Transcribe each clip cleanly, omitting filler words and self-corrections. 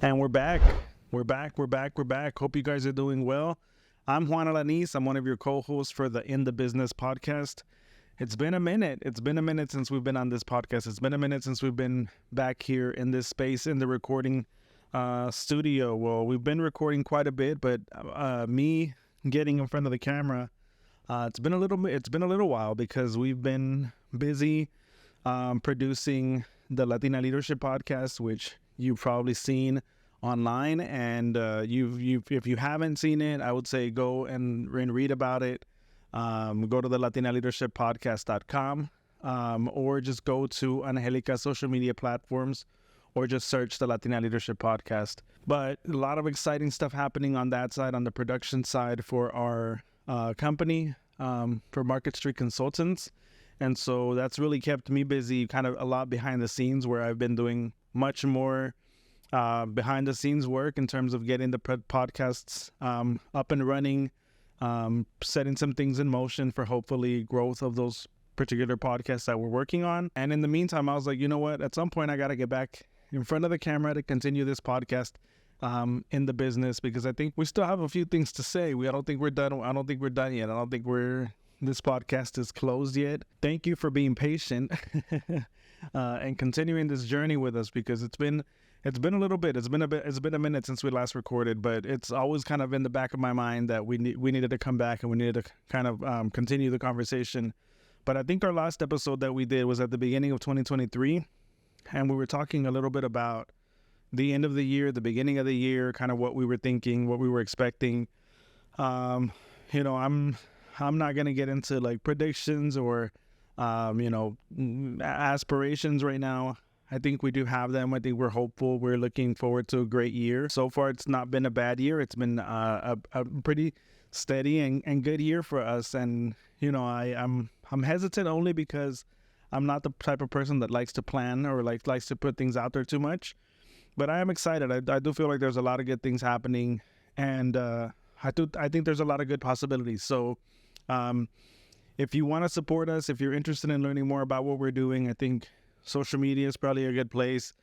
And we're back. We're back. Hope you guys are doing well. I'm Juan Alanis. I'm one of your co-hosts for the In the Business podcast. It's been a minute. It's been a minute since we've been on this podcast. It's been a minute since we've been back here in this space in the recording studio. Well, we've been recording quite a bit, but me getting in front of the camera, it's been a little while because we've been busy producing the Latina Leadership podcast, which you've probably seen online, and if you haven't seen it, I would say go and read about it. Go to the latinaleadershippodcast.com or just go to Angelica's social media platforms or just search the Latina Leadership Podcast. But a lot of exciting stuff happening on that side, on the production side for our company, for Market Street Consultants. And so that's really kept me busy, kind of a lot behind the scenes, where I've been doing much more behind the scenes work in terms of getting the podcasts up and running, setting some things in motion for hopefully growth of those particular podcasts that we're working on. And in the meantime, I was like, you know what? At some point, I got to get back in front of the camera to continue this podcast in the business, because I think we still have a few things to say. I don't think we're done. I don't think we're done yet. I don't think this podcast is closed yet. Thank you for being patient and continuing this journey with us, because it's been a little bit. It's been a minute since we last recorded, but it's always kind of in the back of my mind that we needed to come back and we needed to kind of continue the conversation. But I think our last episode that we did was at the beginning of 2023, and we were talking a little bit about the end of the year, the beginning of the year, kind of what we were thinking, what we were expecting. I'm not going to get into like predictions or, aspirations right now. I think we do have them. I think we're hopeful. We're looking forward to a great year. So far, it's not been a bad year. It's been a pretty steady and good year for us. And, I'm hesitant only because I'm not the type of person that likes to plan or likes to put things out there too much. But I am excited. I do feel like there's a lot of good things happening. And I think there's a lot of good possibilities. So if you want to support us, if you're interested in learning more about what we're doing, I think social media is probably a good place,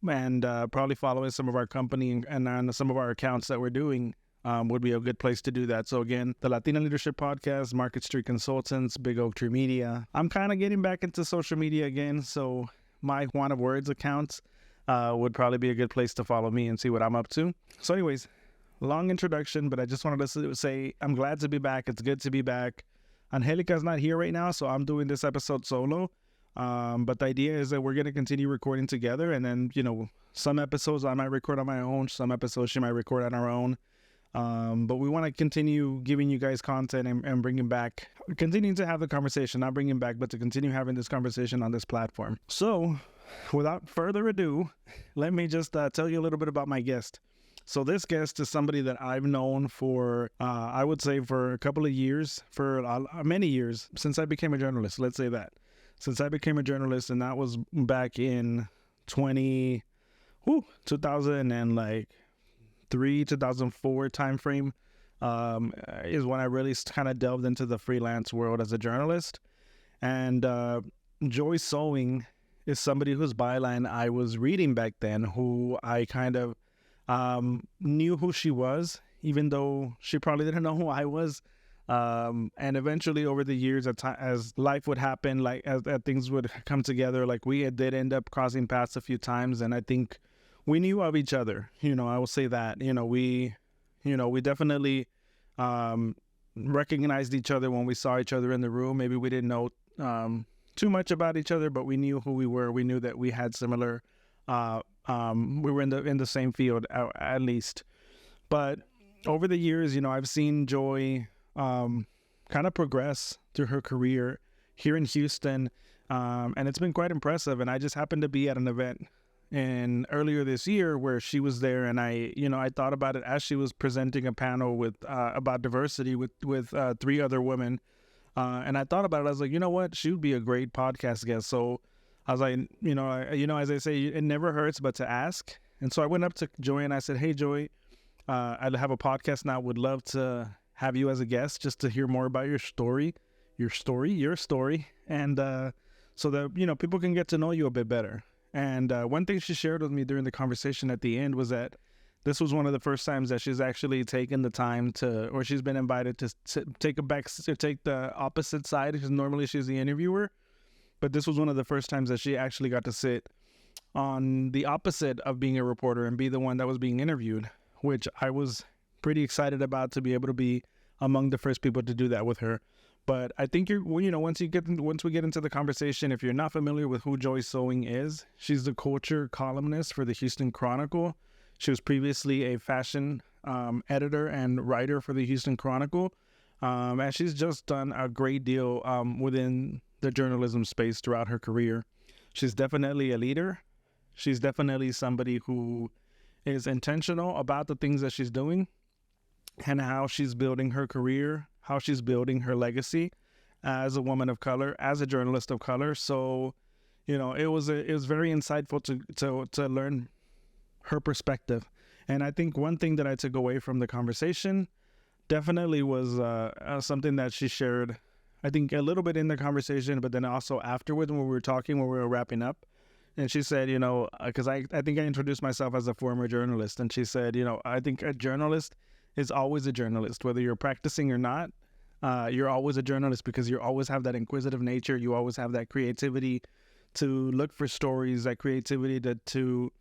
and probably following some of our company and on some of our accounts that we're doing would be a good place to do that. So again, the Latina Leadership Podcast, Market Street Consultants, Big Oak Tree Media. I'm kind of getting back into social media again, so my Juan of Words accounts would probably be a good place to follow me and see what I'm up to. So anyways, long introduction, but I just wanted to say I'm glad to be back. It's good to be back. Angelica's not here right now, so I'm doing this episode solo. But the idea is that we're going to continue recording together, and then, some episodes I might record on my own, some episodes she might record on her own. But we want to continue giving you guys content and continuing to have the conversation, not bringing back, but to continue having this conversation on this platform. So without further ado, let me just tell you a little bit about my guest. So this guest is somebody that I've known for, I would say for a couple of years, for many years, since I became a journalist, let's say that. Since I became a journalist, and that was back in 2003, 2004 timeframe, is when I really kind of delved into the freelance world as a journalist. And Joy Sewing is somebody whose byline I was reading back then, who I kind of knew who she was, even though she probably didn't know who I was. And eventually over the years, as life would happen, as things would come together, we did end up crossing paths a few times. And I think we knew of each other. I will say that, we definitely recognized each other when we saw each other in the room. Maybe we didn't know too much about each other, but we knew who we were. We knew that we had similar we were in the same field at least. But over the years, I've seen Joy kind of progress through her career here in Houston, and it's been quite impressive. And I just happened to be at an event earlier this year where she was there, and I thought about it as she was presenting a panel with about diversity with three other women, and I thought about it. I was like, you know what, she would be a great podcast guest. So I was like, as I say, it never hurts but to ask. And so I went up to Joy and I said, hey, Joy, I have a podcast now. Would love to have you as a guest just to hear more about your story. And so that, people can get to know you a bit better. And one thing she shared with me during the conversation at the end was that this was one of the first times that she's actually taken the time to, or she's been invited to take the opposite side, because normally she's the interviewer. But this was one of the first times that she actually got to sit on the opposite of being a reporter and be the one that was being interviewed, which I was pretty excited about, to be able to be among the first people to do that with her. But I think once we get into the conversation, if you're not familiar with who Joy Sewing is, she's the culture columnist for the Houston Chronicle. She was previously a fashion editor and writer for the Houston Chronicle. And she's just done a great deal within the journalism space throughout her career. She's definitely a leader. She's definitely somebody who is intentional about the things that she's doing and how she's building her career, how she's building her legacy as a woman of color, as a journalist of color. So, it was very insightful to learn her perspective. And I think one thing that I took away from the conversation definitely was something that she shared, I think a little bit in the conversation, but then also afterwards when we were talking, when we were wrapping up. And she said, because I think I introduced myself as a former journalist. And she said, I think a journalist is always a journalist, whether you're practicing or not. You're always a journalist because you always have that inquisitive nature. You always have that creativity to look for stories, that creativity to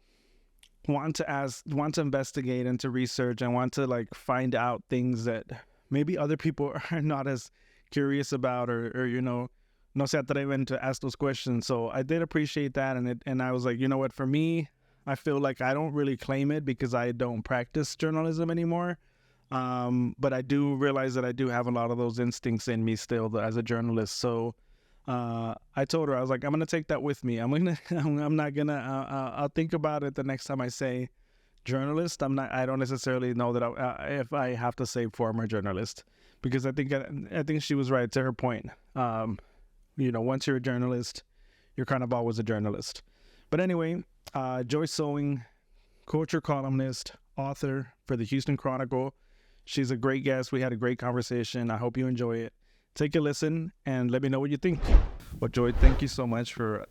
want to investigate and to research and want to find out things that maybe other people are not as curious about, or no se atreven to ask those questions. So I did appreciate that, and I was like, what, for me, I feel like I don't really claim it because I don't practice journalism anymore. But I do realize that I do have a lot of those instincts in me still as a journalist. So I told her, I was like, I'm going to take that with me. I'll think about it the next time I say journalist. I don't necessarily know that if I have to say former journalist, because I think she was right to her point. Once you're a journalist, you're kind of always a journalist. But anyway, Joy Sewing, culture columnist, author for the Houston Chronicle. She's a great guest. We had a great conversation. I hope you enjoy it. Take a listen and let me know what you think. Well, Joy, thank you so much for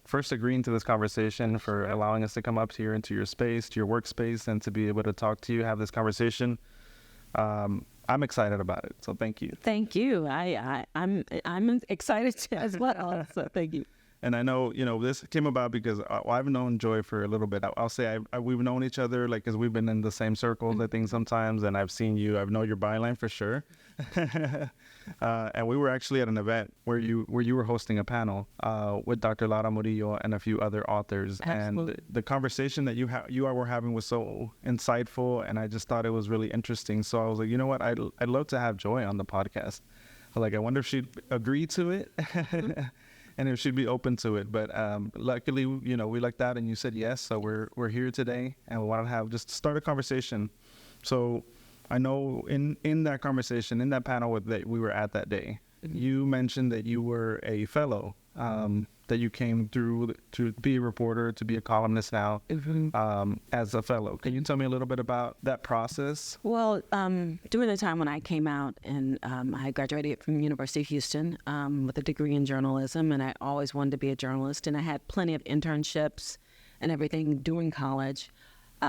first agreeing to this conversation, for allowing us to come up here into your space, to your workspace, and to be able to talk to you, have this conversation. I'm excited about it, so thank you. Thank you. I'm excited as well. So thank you. And I know, this came about because I've known Joy for a little bit. I'll say we've known each other, because we've been in the same circles, I think, sometimes. And I've seen you. I've known your byline for sure. And we were actually at an event where you were hosting a panel with Dr. Lara Murillo and a few other authors. Absolutely. And the conversation that you were having was so insightful, and I just thought it was really interesting. So I was like, you know what? I'd love to have Joy on the podcast. I wonder if she'd agree to it. And if she'd be open to it. But luckily, we lucked out and you said yes. So we're here today, and we want to just start a conversation. So I know in that conversation, in that panel that we were at that day, you mentioned that you were a fellow, that you came through to be a reporter, to be a columnist now, as a fellow. Can you tell me a little bit about that process? Well, during the time when I came out, and I graduated from University of Houston with a degree in journalism, and I always wanted to be a journalist, and I had plenty of internships and everything during college.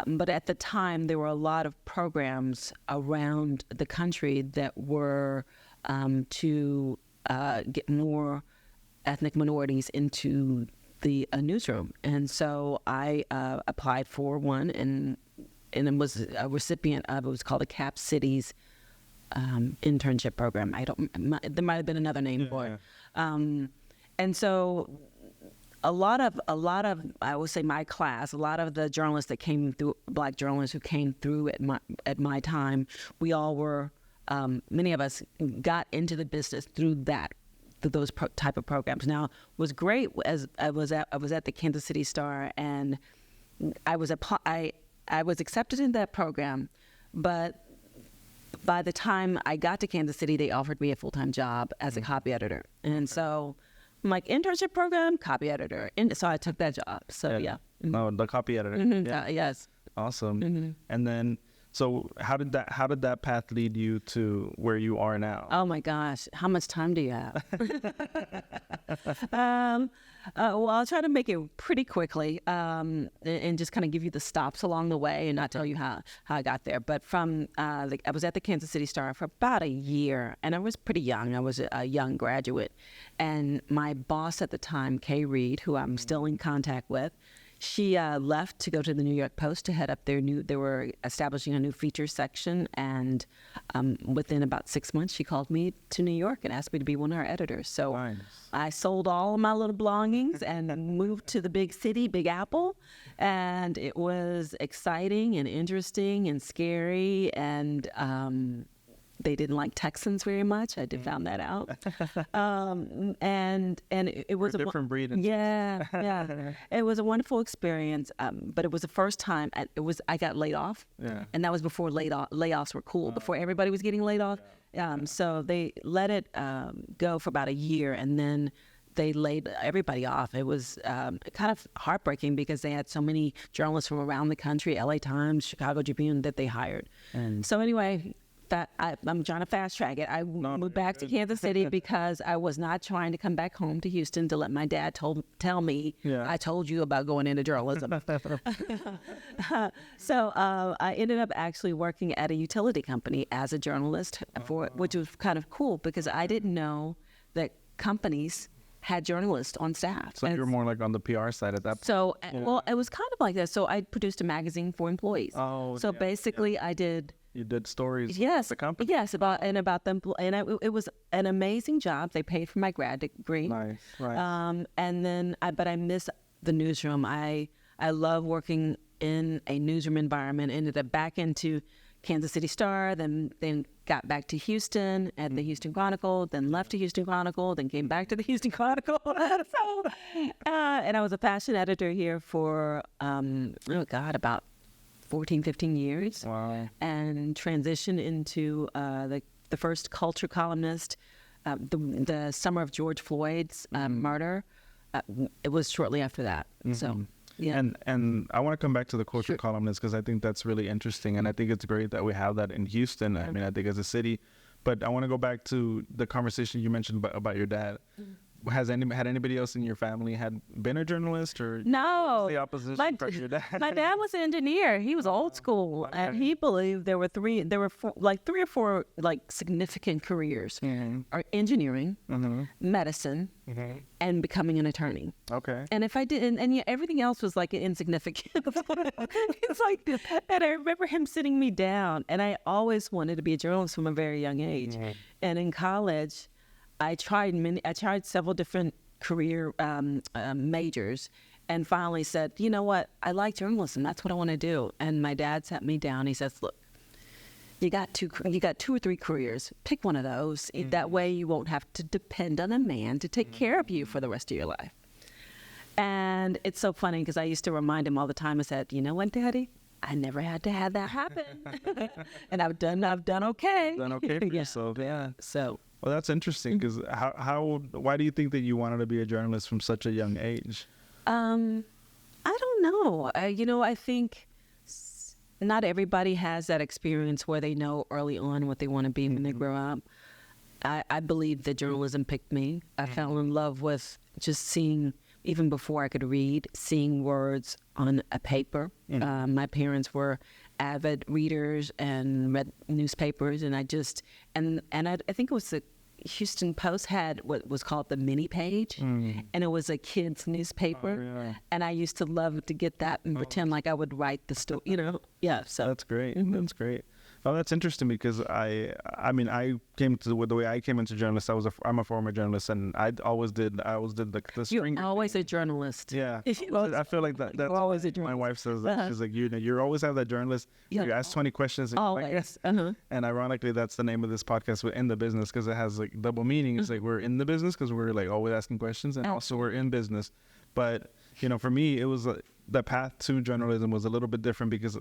But at the time, there were a lot of programs around the country that were to get more ethnic minorities into the newsroom. And so I applied for one and was a recipient of, it was called the Cap Cities internship program. There might have been another name for it. And so a lot of, I would say my class, a lot of the journalists that came through, Black journalists who came through at my time, we all were, many of us got into the business through those type of programs. Now, was great as I was at the Kansas City Star, and I was accepted in that program, but by the time I got to Kansas City, they offered me a full-time job as a copy editor. And so I'm like, internship program, copy editor. And so I took that job. So yeah. No, the copy editor. Mm-hmm. Yes. Awesome. And then, So how did that path lead you to where you are now? Oh my gosh, how much time do you have? Well, I'll try to make it pretty quickly, and just kind of give you the stops along the way, and not tell you how I got there. But I was at the Kansas City Star for about a year, and I was pretty young. I was a young graduate, and my boss at the time, Kay Reed, who I'm still in contact with, she left to go to the New York Post to head up they were establishing a new features section, and within about 6 months, she called me to New York and asked me to be one of her editors. So Nice. I sold all of my little belongings and moved to the big city, Big Apple, and it was exciting and interesting and scary, and they didn't like Texans very much. I did found that out. And it was a different breed. Yeah. It was a wonderful experience. But it was the first time I got laid off. Yeah. And that was before layoffs were cool, before everybody was getting laid off. So they let it go for about a year, and then they laid everybody off. It was kind of heartbreaking because they had so many journalists from around the country, LA Times, Chicago Tribune, that they hired. So anyway, I'm trying to fast track it. I moved back to Kansas City because I was not trying to come back home to Houston to let my dad tell me, I told you about going into journalism. So I ended up actually working at a utility company as a journalist, which was kind of cool because I didn't know that companies had journalists on staff. So you're more like on the PR side at that point. So, well, it was kind of like that. So I produced a magazine for employees. So basically I did... You did stories. Yes, the company. Yes, about them, and it was an amazing job. They paid for my grad degree. Nice, right. And then, but I miss the newsroom. I love working in a newsroom environment. Ended up back into Kansas City Star, then got back to Houston at the Houston Chronicle, then left the Houston Chronicle, then came back to the Houston Chronicle. And I was a fashion editor here for about 14, 15 years. Wow. And transitioned into the first culture columnist. The summer of George Floyd's murder, it was shortly after that. So, yeah. And I want to come back to the culture columnist because I think that's really interesting. And I think it's great that we have that in Houston. I mean, I think as a city. But I want to go back to the conversation you mentioned about your dad. Had anybody else in your family been a journalist or no? The opposition from your dad? My dad was an engineer. He was old school, and he believed there were three or four significant careers: are engineering, medicine, and becoming an attorney. Okay. And if I didn't, and everything else was like insignificant. It's like, and I remember him sitting me down, and I always wanted to be a journalist from a very young age. And in college, I tried several different career majors, and finally said, you know what, I like journalism. That's what I want to do. And my dad sat me down. He says, look, you got 2 or 3 careers. Pick one of those. That way you won't have to depend on a man to take care of you for the rest of your life. And it's so funny because I used to remind him all the time. I said, you know what, Daddy? I never had to have that happen. And I've done okay. Done okay for yourself. Yeah. So. Well, that's interesting because why do you think that you wanted to be a journalist from such a young age? I don't know. I think not everybody has that experience where they know early on what they want to be when they grow up. I believe that journalism picked me. I fell in love with just seeing, even before I could read, seeing words on a paper. My parents were avid readers and read newspapers, and I think it was the Houston Post had what was called the mini page, and it was a kid's newspaper, and I used to love to get that and pretend like I would write the story, Yeah, so that's great. That's great. Oh, that's interesting because I came to the way I came into journalism. I'm a former journalist, and I always did the string. You're always a journalist. Yeah, I feel like that's always a journalist. My wife says that. She's like, you always have that journalist. You ask 20 questions. And always. And ironically, that's the name of this podcast. We're in the business because it has like double meaning. It's like we're in the business because we're like always asking questions, and also we're in business. But for me, it was the path to journalism was a little bit different because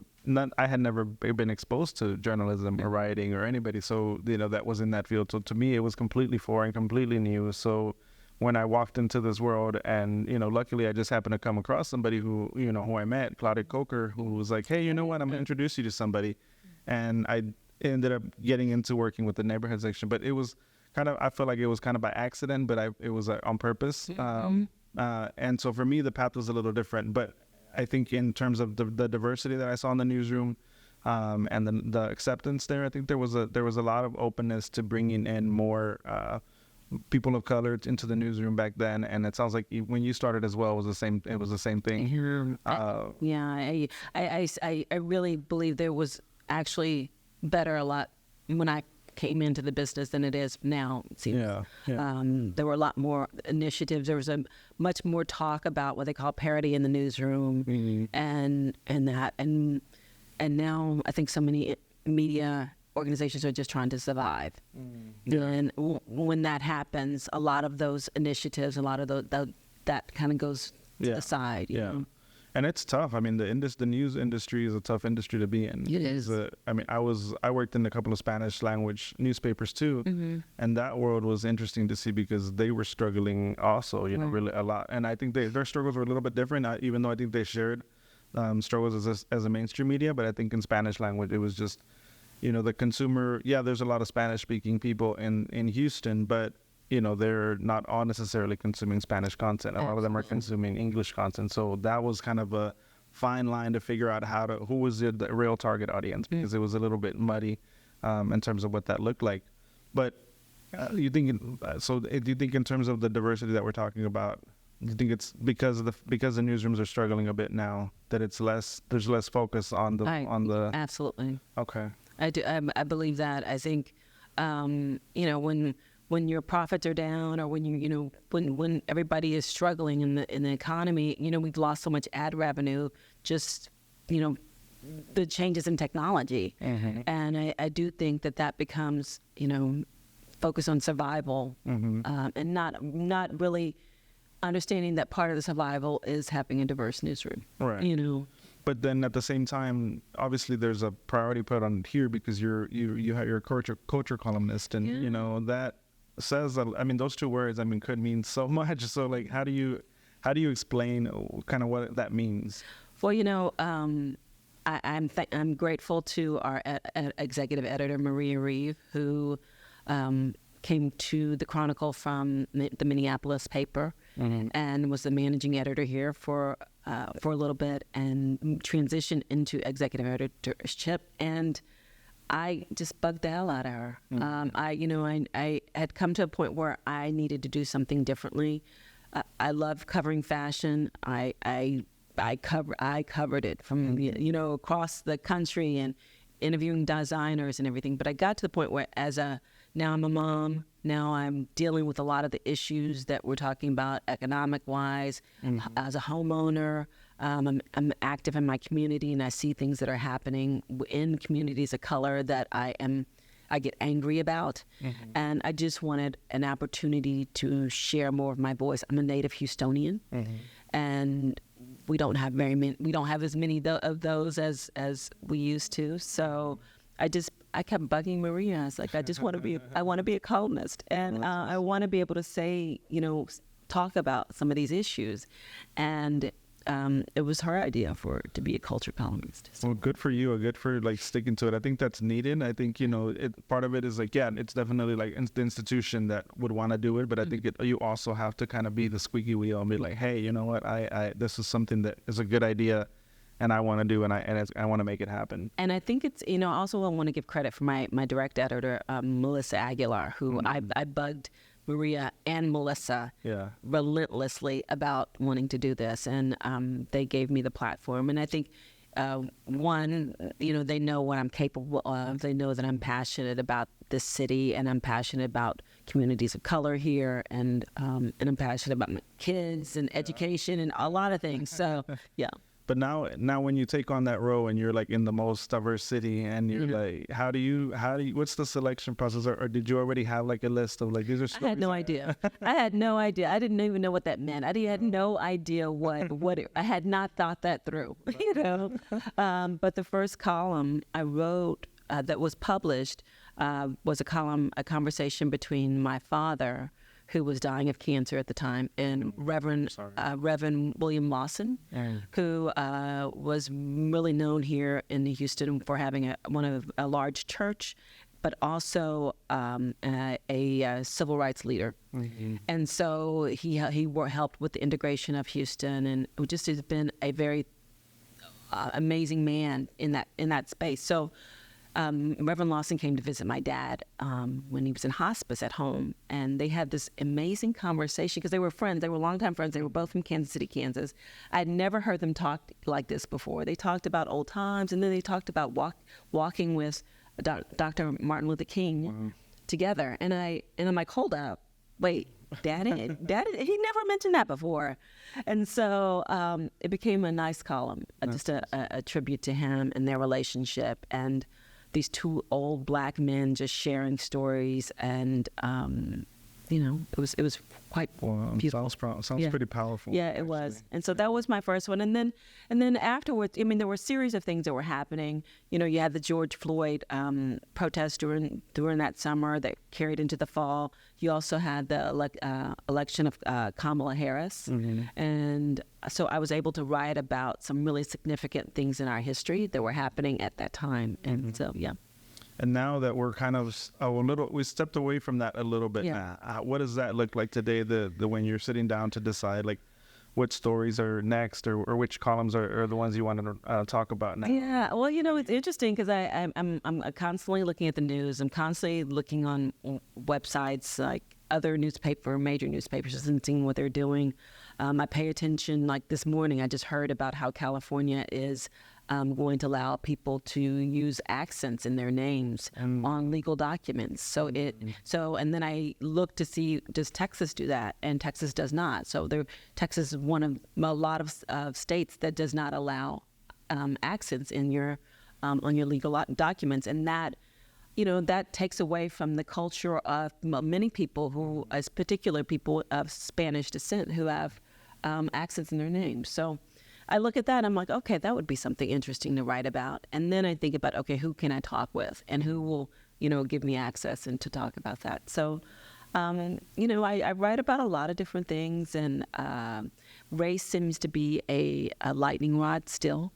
I had never been exposed to journalism or writing or anybody. So, that was in that field. So to me, it was completely foreign, completely new. So when I walked into this world and, luckily I just happened to come across somebody who I met, Claudia Coker, who was like, hey, you know what? I'm going to introduce you to somebody. and I ended up getting into working with the neighborhood section. But it was kind of, I feel like it was kind of by accident, but it was on purpose. And so for me, the path was a little different. But I think in terms of the diversity that I saw in the newsroom, and the acceptance there, I think there was a lot of openness to bringing in more people of color into the newsroom back then. And it sounds like when you started as well, it was the same thing. I really believe there was actually a lot when I came into the business than it is now. It seems. There were a lot more initiatives. There was a much more talk about what they call parity in the newsroom, and now I think so many media organizations are just trying to survive. And when that happens, a lot of those initiatives, a lot of that kind of goes to the side. You know? And it's tough. I mean, the news industry is a tough industry to be in. It is. I mean, I worked in a couple of Spanish language newspapers too, and that world was interesting to see because they were struggling also, you know, really a lot. And I think their struggles were a little bit different, even though I think they shared struggles as a mainstream media. But I think in Spanish language, it was just, you know, the consumer. Yeah, there's a lot of Spanish speaking people in Houston, but you know, they're not all necessarily consuming Spanish content. A lot of them are consuming English content. So that was kind of a fine line to figure out who was the real target audience, because it was a little bit muddy in terms of what that looked like. But do you think in terms of the diversity that we're talking about, do you think it's because the newsrooms are struggling a bit now that there's less focus on the Absolutely. Okay. I do. I believe that. I think, you know, when your profits are down, or when everybody is struggling in the economy, you know, we've lost so much ad revenue, just, you know, the changes in technology. And I do think that becomes, you know, focus on survival, and not really understanding that part of the survival is having a diverse newsroom. Right. You know. But then at the same time, obviously there's a priority put on here because you have your culture columnist, and you know that says, I mean, those two words, I mean, could mean so much. So like, how do you explain kind of what that means? Well, you know, I'm grateful to our executive editor, Maria Reeve, who came to the Chronicle from the Minneapolis paper, and was the managing editor here for a little bit, and transitioned into executive editorship. And I just bugged the hell out of her. I had come to a point where I needed to do something differently. I love covering fashion. I covered it from across the country and interviewing designers and everything. But I got to the point where now I'm a mom. Now I'm dealing with a lot of the issues that we're talking about economic-wise. As a homeowner, I'm active in my community, and I see things that are happening in communities of color that I get angry about. And I just wanted an opportunity to share more of my voice. I'm a native Houstonian, and we don't have as many of those as we used to. So I kept bugging Maria. I was like, I want to be a columnist, and I want to be able to say, talk about some of these issues. And it was her idea to be a culture columnist. Well, good for you. Good for like sticking to it. I think that's needed. I think, part of it is like, it's definitely like the institution that would want to do it. But I think you also have to kind of be the squeaky wheel and be like, hey, you know what? This is something that is a good idea, and I want to do, and I want to make it happen. And I think it's, also I want to give credit for my direct editor, Melissa Aguilar, who I bugged Maria and Melissa relentlessly about wanting to do this, and they gave me the platform. And I think one, they know what I'm capable of. They know that I'm passionate about this city, and I'm passionate about communities of color here, and I'm passionate about my kids and education and a lot of things. So yeah. But now when you take on that role and you're like in the most diverse city, and you're like, how do you, what's the selection process? Or did you already have like a list of like, these are stories? I had no idea. I had no idea. I didn't even know what that meant. I had no idea I had not thought that through, But the first column I wrote that was published was a conversation between my father, who was dying of cancer at the time, and Reverend William Lawson, who was really known here in Houston for having a large church, but also a civil rights leader. Mm-hmm. And so he helped with the integration of Houston, and just has been a very amazing man in that space. So Reverend Lawson came to visit my dad when he was in hospice at home, and they had this amazing conversation because they were friends. They were longtime friends. They were both from Kansas City, Kansas. I had never heard them talk like this before. They talked about old times, and then they talked about walking with Dr. Martin Luther King together. And I'm like, hold up, wait, Daddy, he never mentioned that before. And so it became a nice column, just a tribute to him and their relationship, and these two old Black men just sharing stories, and it was quite beautiful. Sounds pretty powerful. Yeah, it was. And so that was my first one. And then afterwards, I mean, there were a series of things that were happening. You had the George Floyd protest during that summer that carried into the fall. You also had the election of Kamala Harris. Mm-hmm. And so I was able to write about some really significant things in our history that were happening at that time. And so, yeah. And now that we're kind of we stepped away from that a little bit now. What does that look like today? The when you're sitting down to decide like what stories are next, or which columns are the ones you want to talk about now? Yeah, well, it's interesting because I'm constantly looking at the news. I'm constantly looking on websites like other major newspapers, and seeing what they're doing. I pay attention. Like this morning, I just heard about how California is going to allow people to use accents in their names on legal documents. So and then I look to see, does Texas do that? And Texas does not. So Texas is one of a lot of states that does not allow accents in your on your legal documents, and that takes away from the culture of many people who, as particular people of Spanish descent, who have accents in their names. So I look at that and I'm like, okay, that would be something interesting to write about. And then I think about, okay, who can I talk with, and who will, give me access and to talk about that. So, I write about a lot of different things, and race seems to be a lightning rod still.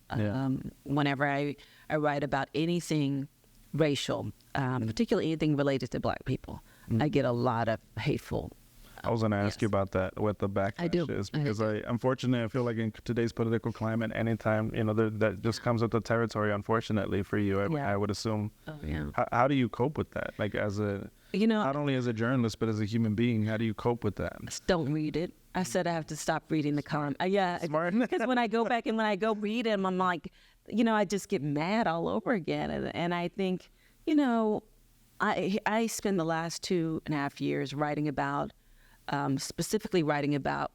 Whenever I write about anything racial, particularly anything related to Black people, I get a lot of hateful. I was going to ask you about that, what the backlash is, because unfortunately, I feel like in today's political climate, anytime, that just comes with the territory, unfortunately for you, I would assume. Oh, yeah. How do you cope with that? Like not only as a journalist, but as a human being, how do you cope with that? Just don't read it. I said I have to stop reading the column. Smart. Because when I go back and when I go read them, I'm like, I just get mad all over again. And I think, I spend the last 2.5 years writing about, specifically writing about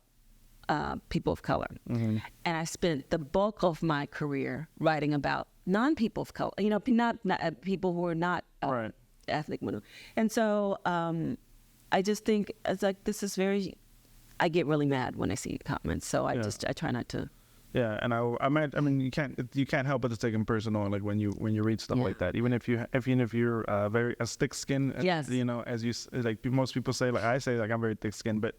people of color. Mm-hmm. And I spent the bulk of my career writing about non-people of color, not people who are not ethnic minority. And so I just think it's like, I get really mad when I see comments. So I try not to. Yeah, and I mean, you can't help but to take them personal, like when you read stuff like that. Even if you're very thick-skinned, yes. As you like, most people say, like I say, like I'm very thick-skinned, but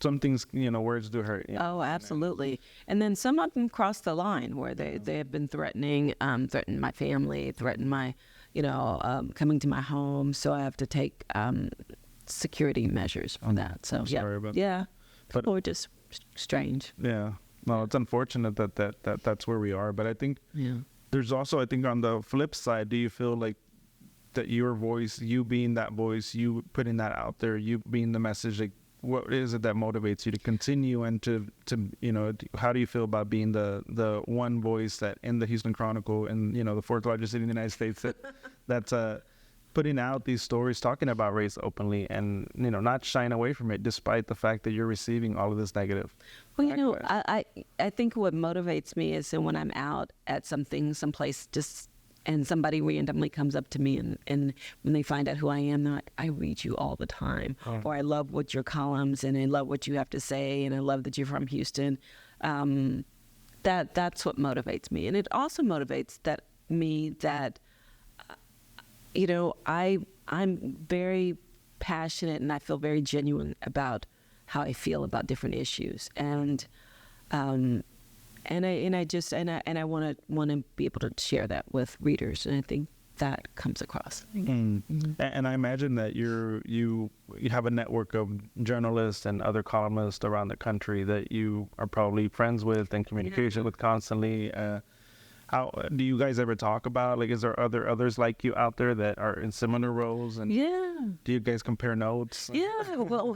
some things, words do hurt. Oh, absolutely. And then some of them cross the line where they have been threatened my family, threatened my, coming to my home. So I have to take security measures for that. So sorry about that. Yeah, people are just strange. Yeah. No, it's unfortunate that's where we are. But I think there's also, I think on the flip side, do you feel like that your voice, you being that voice, you putting that out there, you being the message, like what is it that motivates you to continue, and to how do you feel about being the one voice that in the Houston Chronicle, and the fourth largest city in the United States, that's putting out these stories, talking about race openly, and not shying away from it, despite the fact that you're receiving all of this negative. Well, I think what motivates me is when I'm out at someplace, and somebody randomly comes up to me, and when they find out who I am, they're like, I read you all the time, or I love what your columns, and I love what you have to say, and I love that you're from Houston. That's what motivates me, and it also motivates that I'm very passionate and I feel very genuine about how I feel about different issues, and I want to be able to share that with readers, and I think that comes across. And I imagine that you have a network of journalists and other columnists around the country that you are probably friends with and communication with constantly. How do you guys ever talk about, like, is there others like you out there that are in similar roles? And do you guys compare notes? Yeah, well,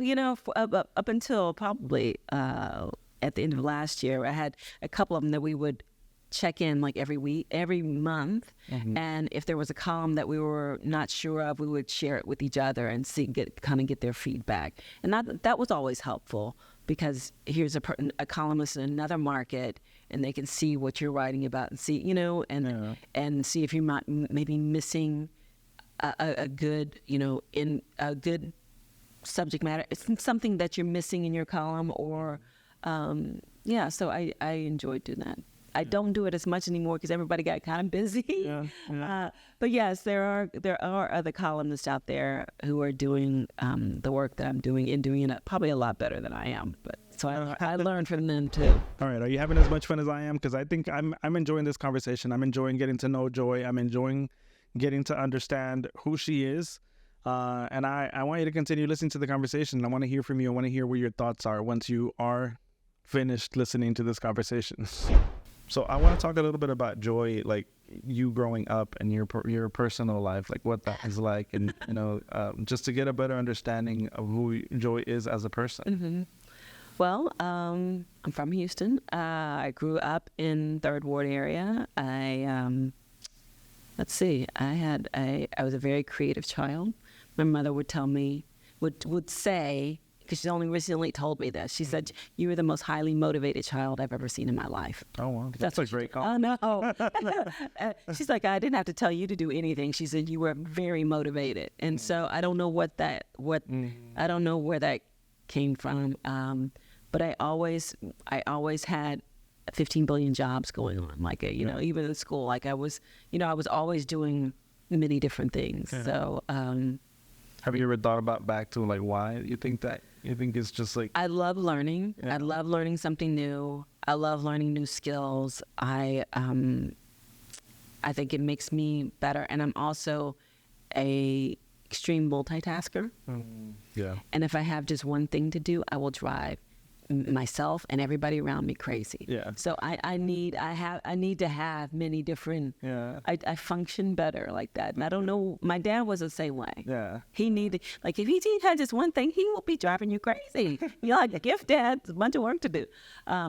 up until probably at the end of last year, I had a couple of them that we would check in like every month, and if there was a column that we were not sure of, we would share it with each other and get their feedback, and that was always helpful, because here's a columnist in another market, and they can see what you're writing about and see, and see if you're maybe missing a good, in a good subject matter. It's something that you're missing in your column, or so I enjoyed doing that. I don't do it as much anymore because everybody got kind of busy. But yes, there are other columnists out there who are doing the work that I'm doing, and doing it probably a lot better than I am. But so I learned from them too. All right, are you having as much fun as I am? Because I think I'm enjoying this conversation. I'm enjoying getting to know Joy. I'm enjoying getting to understand who she is. And I want you to continue listening to the conversation. I want to hear from you. I want to hear where your thoughts are once you are finished listening to this conversation. So I want to talk a little bit about Joy, like you growing up and your personal life, like what that is like, and just to get a better understanding of who Joy is as a person. Well, I'm from Houston. I grew up in Third Ward area. I was a very creative child. My mother would tell me, would say, because she only recently told me this. She said, "You were the most highly motivated child I've ever seen in my life." Oh, wow. That's a great compliment. Oh, no. She's like, "I didn't have to tell you to do anything." She said, "You were very motivated." And so I don't know I don't know where that came from. But I always had 15 billion jobs going on. Like, even in school, like I was always doing many different things. Yeah. So, have you ever thought about back to like why you think it's just like? I love learning. Yeah. I love learning something new. I love learning new skills. I think it makes me better, and I'm also a extreme multitasker. Yeah. And if I have just one thing to do, I will drive myself and everybody around me crazy. Yeah. So I need to have many different. Yeah. I function better like that, and I don't know. My dad was the same way. Yeah. He needed, like, if he had just one thing, he will be driving you crazy. You're like, gift dad, it's a bunch of work to do.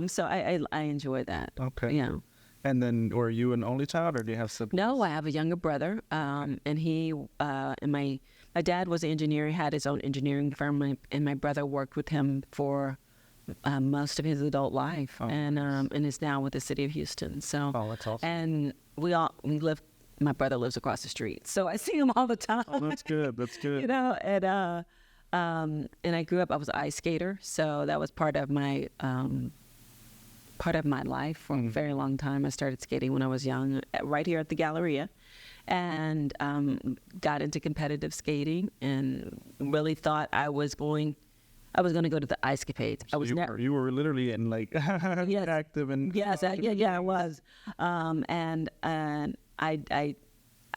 So I enjoy that. Okay. Yeah. And then, were you an only child, or do you have siblings? No, I have a younger brother. And he and my dad was an engineer. He had his own engineering firm, and my brother worked with him for most of his adult life, and is now with the city of Houston. So, that's awesome. And we live. My brother lives across the street, so I see him all the time. Oh, that's good. That's good. And I grew up. I was an ice skater, so that was part of my life for a very long time. I started skating when I was young, right here at the Galleria, and got into competitive skating, and really thought I was going to go to the ice capades. So you were literally in like yes. active and I was, and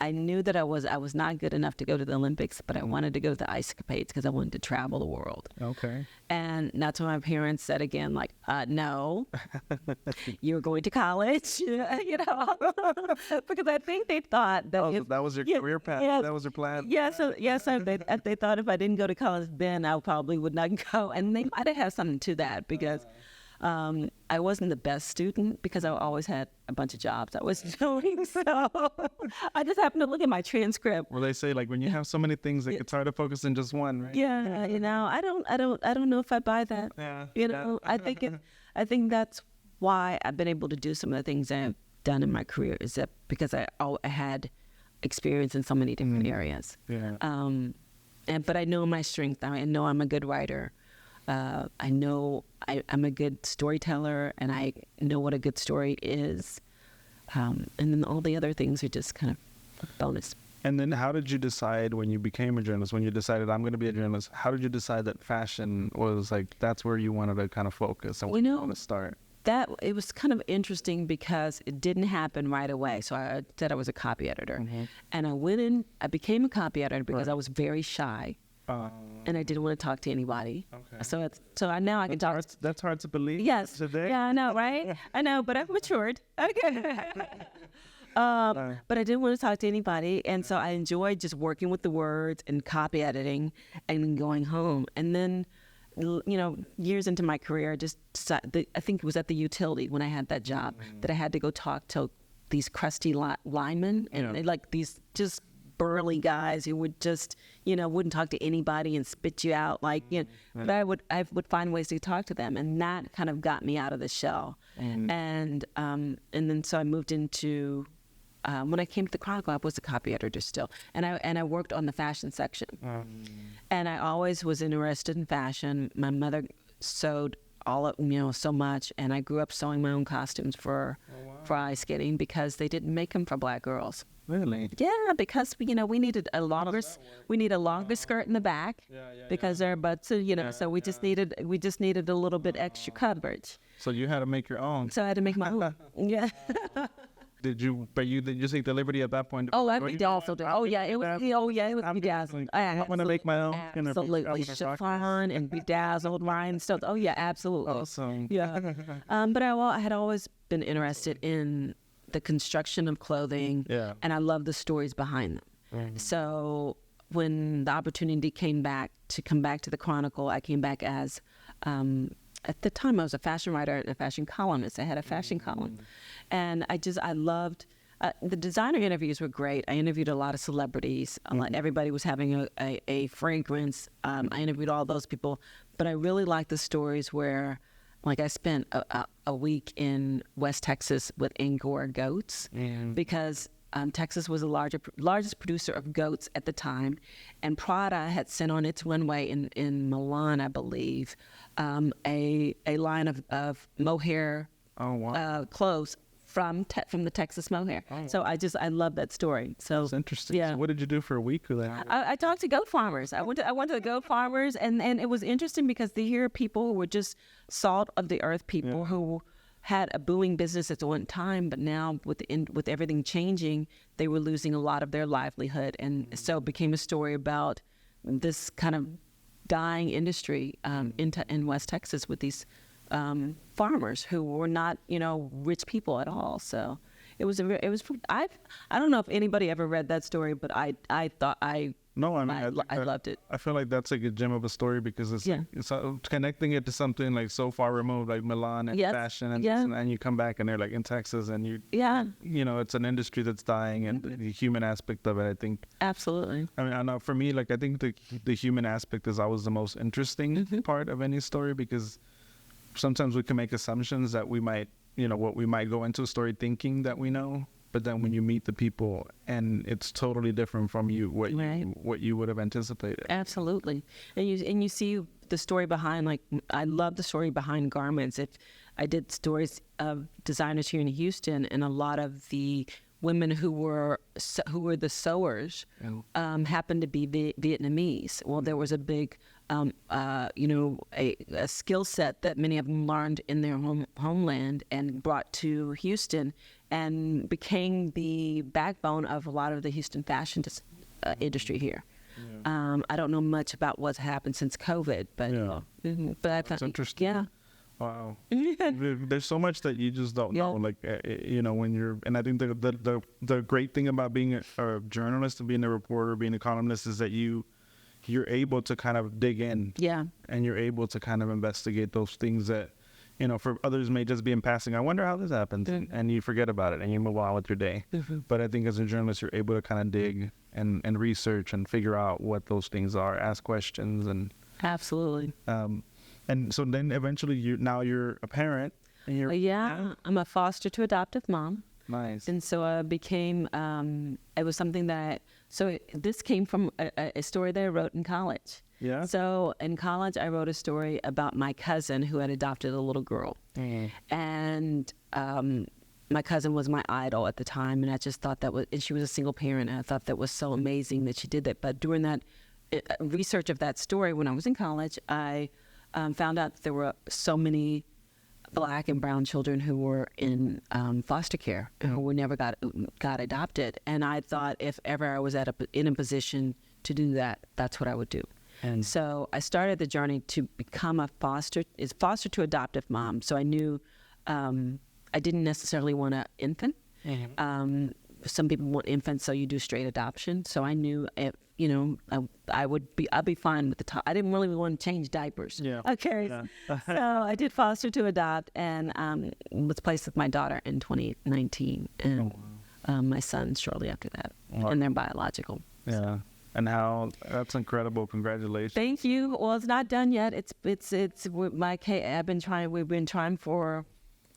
I knew that I was not good enough to go to the Olympics, but I wanted to go to the ice capades because I wanted to travel the world. Okay. And that's when my parents said again, like, no, you're going to college, because I think they thought that that was your career path. Yeah, that was your plan. Yeah. So they thought if I didn't go to college, then I probably would not go, and they might have had something to that because. I wasn't the best student because I always had a bunch of jobs I was doing. So I just happened to look at my transcript. Well, they say like when you have so many things, like, it's hard to focus on just one, right? Yeah, I don't know if I buy that. Yeah. I think that's why I've been able to do some of the things I've done in my career, is that because I had experience in so many different areas. Yeah. But I know my strength. I know I'm a good writer. I know I'm a good storyteller, and I know what a good story is. And then all the other things are just kind of bonus. And then how did you decide when you became a journalist, when you decided I'm going to be a journalist, how did you decide that fashion was like, that's where you wanted to kind of focus and where you want to start? That it was kind of interesting because it didn't happen right away. So I said I was a copy editor, and I became a copy editor because I was very shy, and I didn't want to talk to anybody. Okay. So now I can talk. That's hard to believe. Yes. Today. Yeah, I know, right? I know, but I've matured. Okay. But I didn't want to talk to anybody, and so I enjoyed just working with the words and copy editing, and going home, and then. Years into my career, I think it was at the utility when I had that job that I had to go talk to these crusty linemen and they like these just burly guys who would just, wouldn't talk to anybody and spit you out but I would find ways to talk to them, and that kind of got me out of the shell. And then so I moved into when I came to the Chronicle, I was a copy editor still, and I worked on the fashion section. And I always was interested in fashion. My mother sewed so much, and I grew up sewing my own costumes for ice skating because they didn't make them for black girls. Really? Yeah, because we needed a longer skirt in the back because our butts, so we just needed a little bit extra coverage. So you had to make your own. So I had to make my own. Yeah. Did you take the liberty at that point? Oh, I also did. Oh yeah, it was bedazzled. I want to make my own. Absolutely, chiffon and bedazzled rhinestones. Oh yeah, absolutely. Awesome. Yeah. But I had always been interested in the construction of clothing, and I love the stories behind them. So when the opportunity came back to the Chronicle, I came back as. At the time, I was a fashion writer and a fashion columnist. I had a fashion column. And I loved, the designer interviews were great. I interviewed a lot of celebrities. Everybody was having a fragrance. I interviewed all those people. But I really liked the stories where, I spent a week in West Texas with Angora goats because Texas was the largest producer of goats at the time, and Prada had sent on its runway in Milan, I believe, a line of mohair clothes from the Texas mohair. So I love that story. So that's interesting. Yeah. So what did you do for a week with that? I talked to goat farmers. I went to the goat farmers, and it was interesting because here are people who were just salt of the earth people who had a booming business at one time, but now with everything changing, they were losing a lot of their livelihood, and so it became a story about this kind of dying industry in West Texas with these farmers who were not rich people at all. So it was I don't know if anybody ever read that story, but I thought I loved it. I feel like that's like a gem of a story because it's connecting it to something like so far removed, like Milan and fashion, and you come back and they're like in Texas, and it's an industry that's dying, and the human aspect of it, I think. Absolutely. I mean, I know for me, I think the human aspect is always the most interesting part of any story, because sometimes we can make assumptions that we might, what we might go into a story thinking that we know. But then when you meet the people, and it's totally different from what you would have anticipated. Absolutely, and you see the story behind. I love the story behind garments. I did stories of designers here in Houston, and a lot of the women who were the sewers happened to be Vietnamese. Well, there was a big a skill set that many of them learned in their homeland and brought to Houston, and became the backbone of a lot of the Houston fashion industry here. I don't know much about what's happened since COVID, but I found, that's interesting. Yeah. Wow. There's so much that you just don't know. When you're, and I think the great thing about being a journalist and being a reporter, being a columnist, is that you're able to kind of dig in. Yeah. And you're able to kind of investigate those things that, for others may just be in passing. I wonder how this happened, and you forget about it and you move on with your day. But I think as a journalist, you're able to kind of dig and research and figure out what those things are, ask questions, and absolutely. And so then eventually you're a parent. And you're, I'm a foster to adoptive mom. Nice. And so I became, it was something this came from a story that I wrote in college. Yeah. So in college, I wrote a story about my cousin who had adopted a little girl. And my cousin was my idol at the time, and I just thought and she was a single parent, and I thought that was so amazing that she did that. But during that research of that story, when I was in college, I found out that there were so many Black and brown children who were in foster care and who never got adopted. And I thought if ever I was in a position to do that, that's what I would do. And so I started the journey to become a foster to adoptive mom. So I knew I didn't necessarily want an infant. Mm-hmm. Some people want infants, so you do straight adoption. So I knew if I'd be fine with the top. I didn't really want to change diapers. Yeah. Okay. Yeah. So I did foster to adopt, and was placed with my daughter in 2019, and my son shortly after that, and they're biological. Yeah. And that's incredible. Congratulations. Thank you. Well, it's not done yet. It's my case. We've been trying for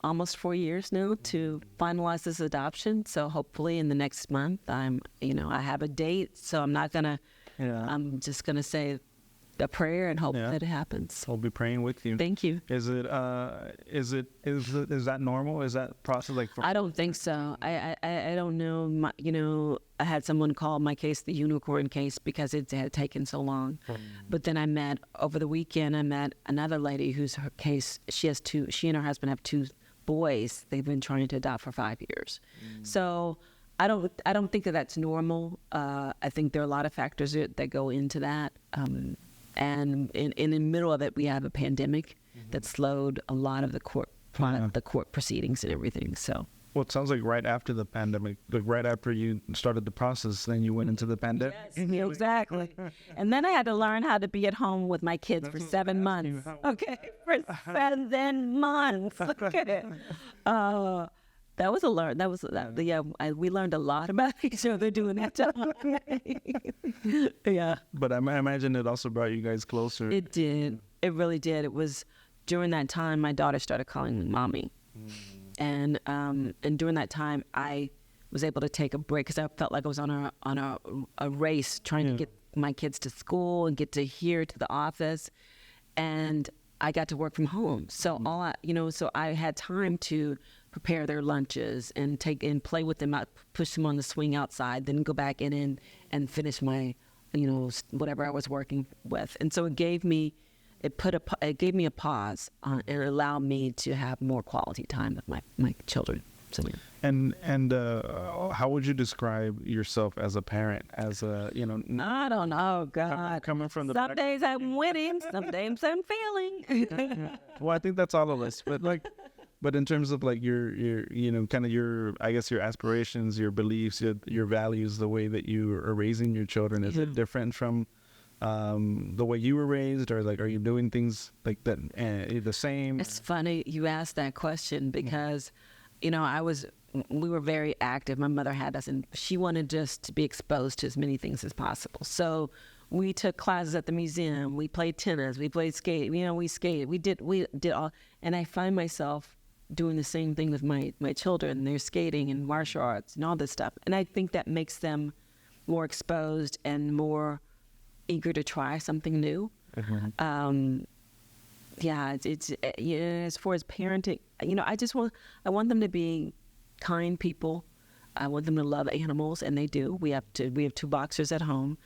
almost 4 years now to finalize this adoption. So hopefully in the next month, I have a date. So I'm not gonna. Yeah. I'm just gonna say a prayer and hope that it happens. I'll be praying with you. Thank you. Is that normal? Is that process like? I don't think so. I don't know. I had someone call my case the unicorn case because it had taken so long. But then over the weekend, I met another lady whose her case, she and her husband have 2 boys they've been trying to adopt for 5 years. So I don't think that's normal. I think there are a lot of factors that go into that. And in the middle of it, we have a pandemic that slowed a lot of the court proceedings and everything. So. Well, it sounds like right after the pandemic, like right after you started the process, then you went into the pandemic. Yes, exactly. And then I had to learn how to be at home with my kids for 7 months. Okay, for 7 months. Okay. That was a learn. We learned a lot about each other doing that time. Yeah. But I imagine it also brought you guys closer. It did. It really did. It was during that time my daughter started calling me mommy. And during that time, I was able to take a break because I felt like I was on a race trying to get my kids to school and get to here to the office, and I got to work from home. So so I had time to prepare their lunches and play with them out, push them on the swing outside, then go back in and finish my whatever I was working with, and so it gave me. It gave me a pause and it allowed me to have more quality time with my children. So, yeah. And how would you describe yourself as a parent? As a I don't know. God, coming from the some days I'm winning, some days I'm failing. Well, I think that's all of us. But in terms of like your kind of your aspirations, your beliefs, your values, the way that you are raising your children, is it different from the way you were raised, or like are you doing things like that the same? It's funny you asked that question because we were very active. My mother had us, and she wanted us to be exposed to as many things as possible. So we took classes at the museum, we played tennis, we played skate, we skated, we did all, and I find myself doing the same thing with my children. They're skating and martial arts and all this stuff, and I think that makes them more exposed and more eager to try something new. Mm-hmm. As far as parenting, I want them to be kind people. I want them to love animals, and they do. We have 2 boxers at home,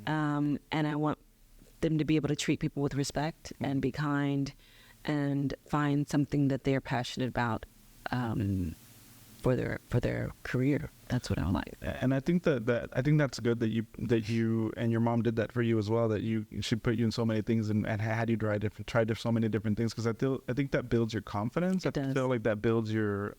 and I want them to be able to treat people with respect and be kind, and find something that they're passionate about for their career. That's what I like. And I think that's good that you and your mom did that for you as well. That she put you in so many things and had you try so many different things, because I think that builds your confidence. I feel like that builds your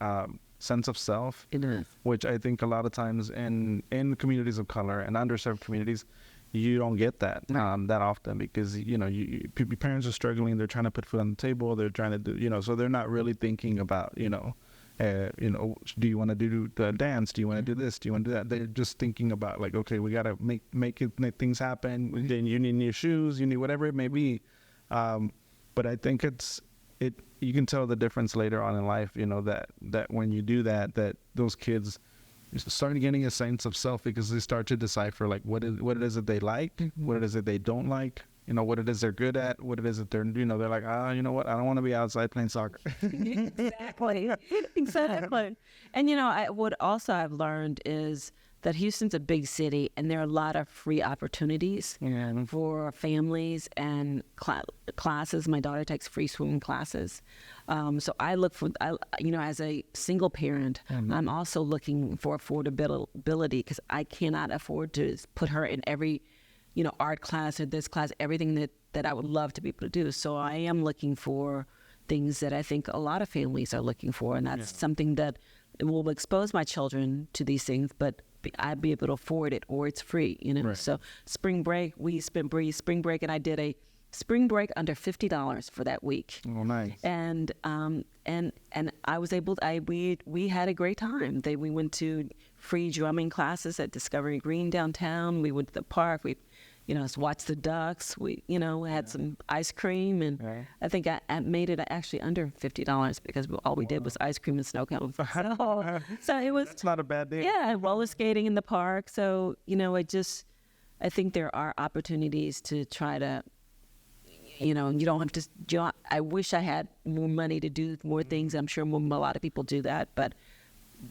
sense of self. It does. Which I think a lot of times in communities of color and underserved communities, you don't get that that often, because your parents are struggling. They're trying to put food on the table. They're trying to do so they're not really thinking about do you want to do the dance? Do you want to do this? Do you want to do that? They're just thinking about like, okay, we got to make things happen. Then you need new shoes, you need whatever it may be. But I think you can tell the difference later on in life, that when you do that those kids start getting a sense of self, because they start to decipher like what it is that they like, what it is that they don't like, what it is they're good at, what it is that they're, they're like, you know what, I don't want to be outside playing soccer. Exactly. Exactly. And, what also I've learned is that Houston's a big city, and there are a lot of free opportunities for families and classes. My daughter takes free swimming classes. So I look for, as a single parent, I'm also looking for affordability because I cannot afford to put her in every, art class or this class, everything that I would love to be able to do. So I am looking for things that I think a lot of families are looking for, and that's something that will expose my children to these things, but I'd be able to afford it, or it's free, Right. So spring break, we spent spring break, and I did a spring break under $50 for that week. Oh, nice. And I was able we had a great time. We went to free drumming classes at Discovery Green downtown. We went to the park. We watched the ducks. We, had some ice cream, and I think I made it actually under $50 because all we did was ice cream and snow cones. So it was. That's not a bad day. Yeah, roller skating in the park. So I think there are opportunities to try to, you don't have to. I wish I had more money to do more things. I'm sure a lot of people do that, but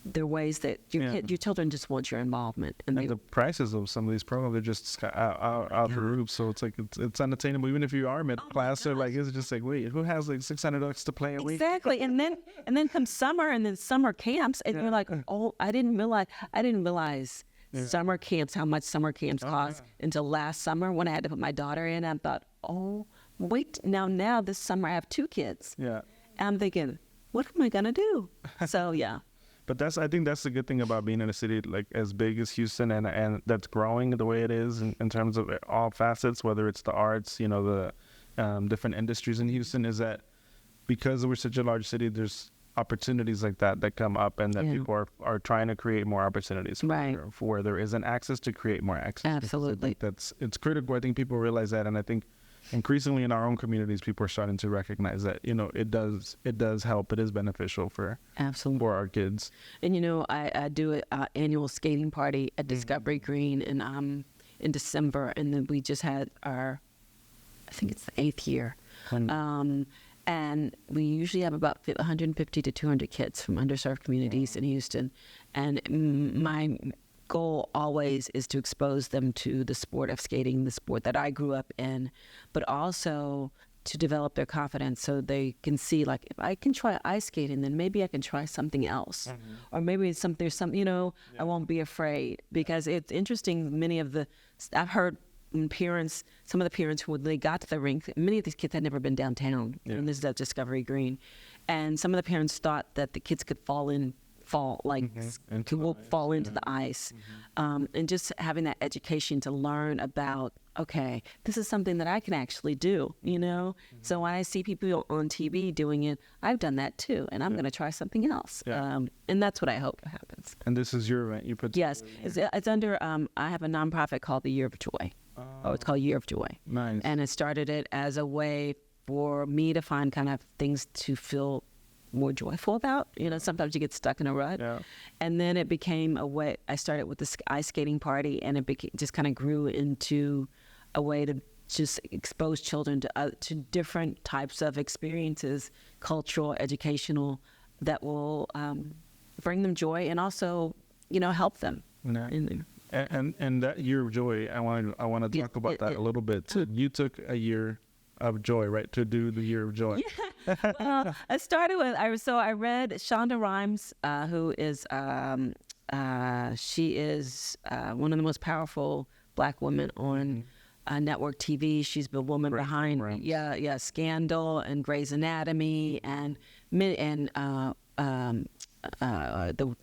there are ways that your children just want your involvement. And the prices of some of these programs are just out the roof. So it's like it's unattainable. Even if you are middle class, or like it's just like, wait, who has like $600 to play a week? Exactly. And then comes summer, and then summer camps, and you're like, oh, I didn't realize summer camps, how much summer camps cost until last summer when I had to put my daughter in. I thought, oh, wait, now this summer I have 2 kids. Yeah. And I'm thinking, what am I gonna do? So yeah. But I think that's the good thing about being in a city like as big as Houston, and that's growing the way it is in terms of all facets, whether it's the arts, the different industries in Houston, is that because we're such a large city, there's opportunities like that come up, and that people are trying to create more opportunities for where there isn't access, to create more access. Absolutely. It's critical. I think people realize that, and I think increasingly in our own communities, people are starting to recognize that, it does help. It is beneficial for our kids. And, I do an annual skating party at Discovery Green in December. And then we just had I think it's the 8th year. And we usually have about 150 to 200 kids from underserved communities in Houston. And my goal always is to expose them to the sport of skating, the sport that I grew up in, but also to develop their confidence so they can see, like, if I can try ice skating, then maybe I can try something else. Or maybe there's some, I won't be afraid. Because it's interesting, I've heard some of the parents, when they got to the rink, many of these kids had never been downtown, and this is at Discovery Green, and some of the parents thought that the kids could fall into the ice. And just having that education to learn about, okay, this is something that I can actually do, So when I see people on TV doing it, I've done that too, and I'm going to try something else. And that's what I hope happens. And this is your event you put Yes, it's under, I have a nonprofit called the Year of Joy. It's called Year of Joy. Nice. And I started it as a way for me to find kind of things to feel more joyful about. Sometimes you get stuck in a rut. Yeah. And then it became a way. I started with this ice skating party, and it just kind of grew into a way to just expose children to different types of experiences, cultural, educational, that will bring them joy and also, help them. Yeah. And that Year of Joy, I want to talk about that a little bit too. You took a year of joy, right, to do the Year of Joy. Yeah. Well, I started with, I read Shonda Rhimes, who is, she is one of the most powerful Black women on network TV. She's the woman behind, Scandal and Grey's Anatomy and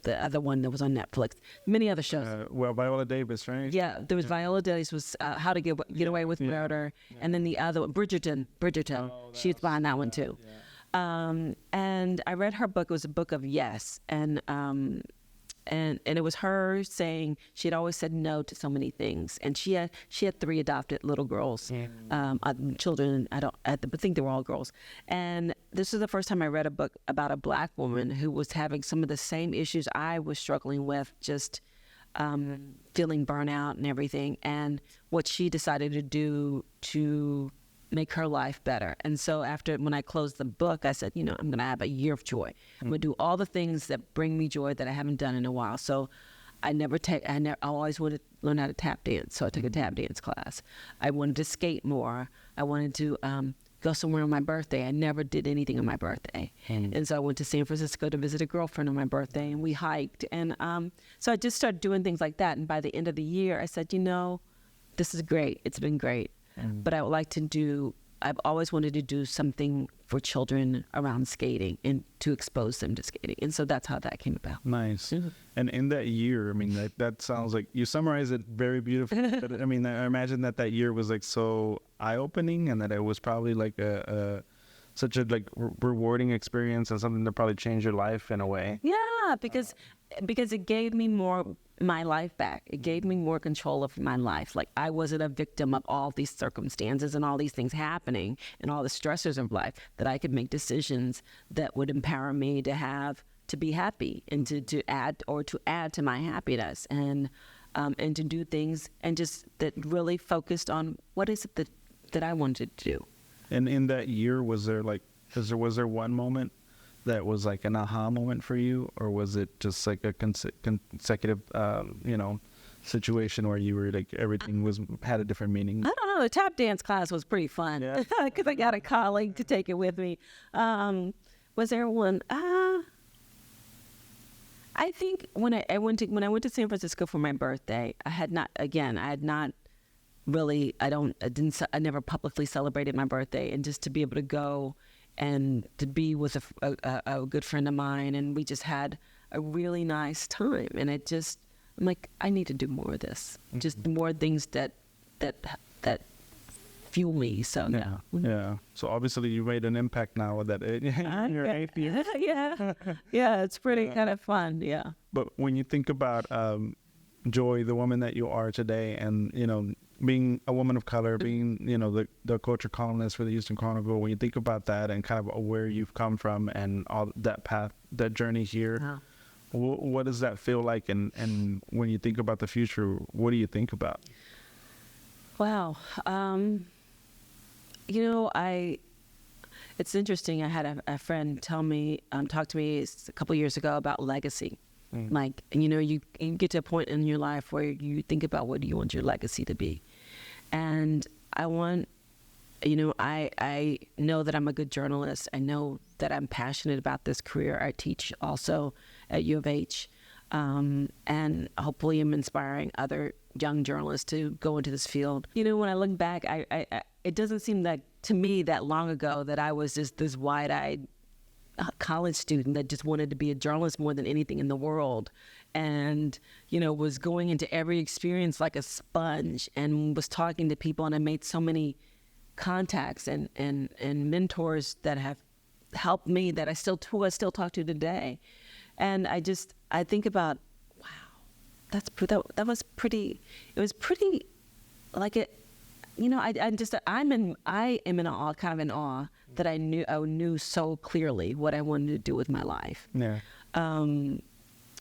the other one that was on Netflix, many other shows. Viola Davis, right? Yeah, there was Viola Davis was How to Get Away with Murder, and then the other one, Bridgerton. She's behind that one too. Yeah. And I read her book. It was a book of yes, and it was her saying she had always said no to so many things, and she had 3 adopted little girls, children. I think they were all girls. And this is the first time I read a book about a Black woman who was having some of the same issues I was struggling with, just feeling burnout and everything, and what she decided to do to make her life better. And so when I closed the book, I said, I'm going to have a year of joy. I'm going to do all the things that bring me joy that I haven't done in a while. So I always wanted to learn how to tap dance. So I took a tap dance class. I wanted to skate more. I wanted to go somewhere on my birthday. I never did anything on my birthday. And so I went to San Francisco to visit a girlfriend on my birthday, and we hiked. And so I just started doing things like that. And by the end of the year, I said, this is great. It's been great. But I've always wanted to do something for children around skating and to expose them to skating. And so that's how that came about. Nice. And in that year, I mean, that sounds like you summarize it very beautifully. But I mean, I imagine that year was like so eye-opening, and that it was probably like such a like rewarding experience and something that probably changed your life in a way. Yeah, because it gave me my life back. It gave me more control of my life. Like, I wasn't a victim of all these circumstances and all these things happening and all the stressors of life, that I could make decisions that would empower me to be happy and to add to my happiness, and to do things and just that really focused on what is it that I wanted to do. And in that year, was there one moment that was like an aha moment for you, or was it just like a consecutive, situation where you were like everything had a different meaning? I don't know. The tap dance class was pretty fun because I got a colleague to take it with me. Was there one? I think when I went to San Francisco for my birthday, I never publicly celebrated my birthday, and just to be able to go and to be with a good friend of mine, and we just had a really nice time. And I'm like, I need to do more of this, just more things that fuel me. So yeah. So obviously you made an impact now with that. Your 8th year. Yeah, it's pretty kind of fun. Yeah. But when you think about Joy, the woman that you are today, and being a woman of color, being the culture columnist for the Houston Chronicle, when you think about that and kind of where you've come from and all that path, that journey here, what does that feel like? And when you think about the future, what do you think about? Wow. It's interesting. I had a friend talk to me a couple years ago about legacy. Like, you get to a point in your life where you think about what do you want your legacy to be. And I want, I know that I'm a good journalist. I know that I'm passionate about this career. I teach also at U of H. And hopefully I'm inspiring other young journalists to go into this field. When I look back, it doesn't seem like to me that long ago that I was just this wide-eyed college student that just wanted to be a journalist more than anything in the world, and was going into every experience like a sponge, and was talking to people, and I made so many contacts and mentors that have helped me that I still talk to today. And I think about, wow, that was pretty. It was pretty like it. I am in awe, kind of in awe that I knew so clearly what I wanted to do with my life. Yeah. And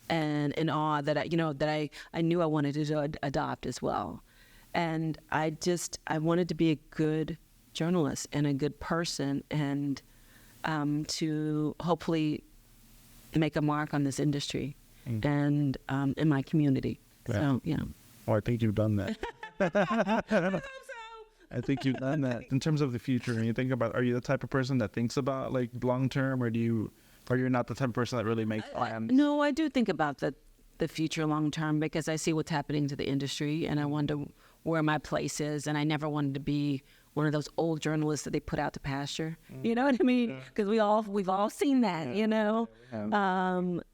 in awe that I knew I wanted to adopt as well. And I wanted to be a good journalist and a good person, and to hopefully make a mark on this industry and in my community. Yeah. So, Well, I think you've done that. I think you've done that. In terms of the future, and you think about, are you the type of person that thinks about like long term, or you're not the type of person that really makes plans? No, I do think about the future long term, because I see what's happening to the industry, and I wonder where my place is. And I never wanted to be one of those old journalists that they put out to pasture. You know what I mean? Because we've all seen that,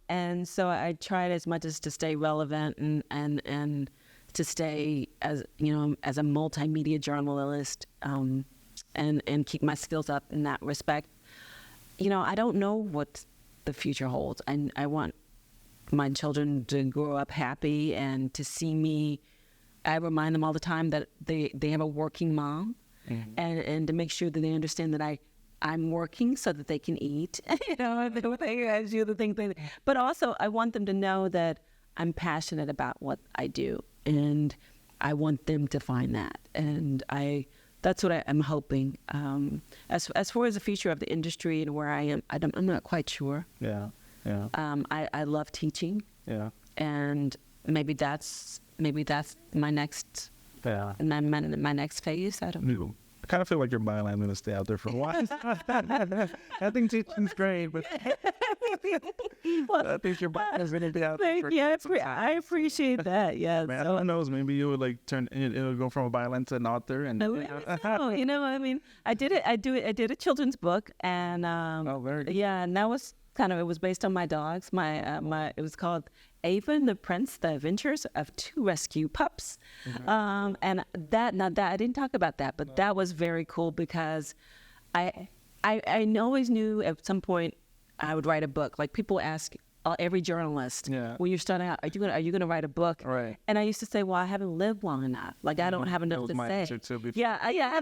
and so I tried as much as to stay relevant and to stay as as a multimedia journalist, and keep my skills up in that respect. I don't know what the future holds. I want my children to grow up happy and to see me. I remind them all the time that they have a working mom, and to make sure that they understand that I'm working so that they can eat. They do the things. But also I want them to know that I'm passionate about what I do, and I want them to find that. And that's what I'm hoping. As far as the future of the industry and where I am, I'm not quite sure. Yeah. I love teaching. Yeah. And maybe that's my next my next phase. I don't know. I kind of feel like your byline going to stay out there for a while. I think teaching's great, but I think your byline's going to be out there. Yeah, I appreciate that. Yeah. Man, who knows? Maybe you would like it'll go from a byline to an author, and you know, I mean, I did a children's book, and very good. yeah, and that was it was based on my dogs. It was called Ava and the Prince: The Adventures of Two Rescue Pups. And that I didn't talk about that, but that was very cool because I always knew at some point I would write a book. Like people ask every journalist, when you're starting out, are you gonna write a book? Right. And I used to say, well, I haven't lived long enough. Like I don't have enough to say. That was my answer too before. Yeah.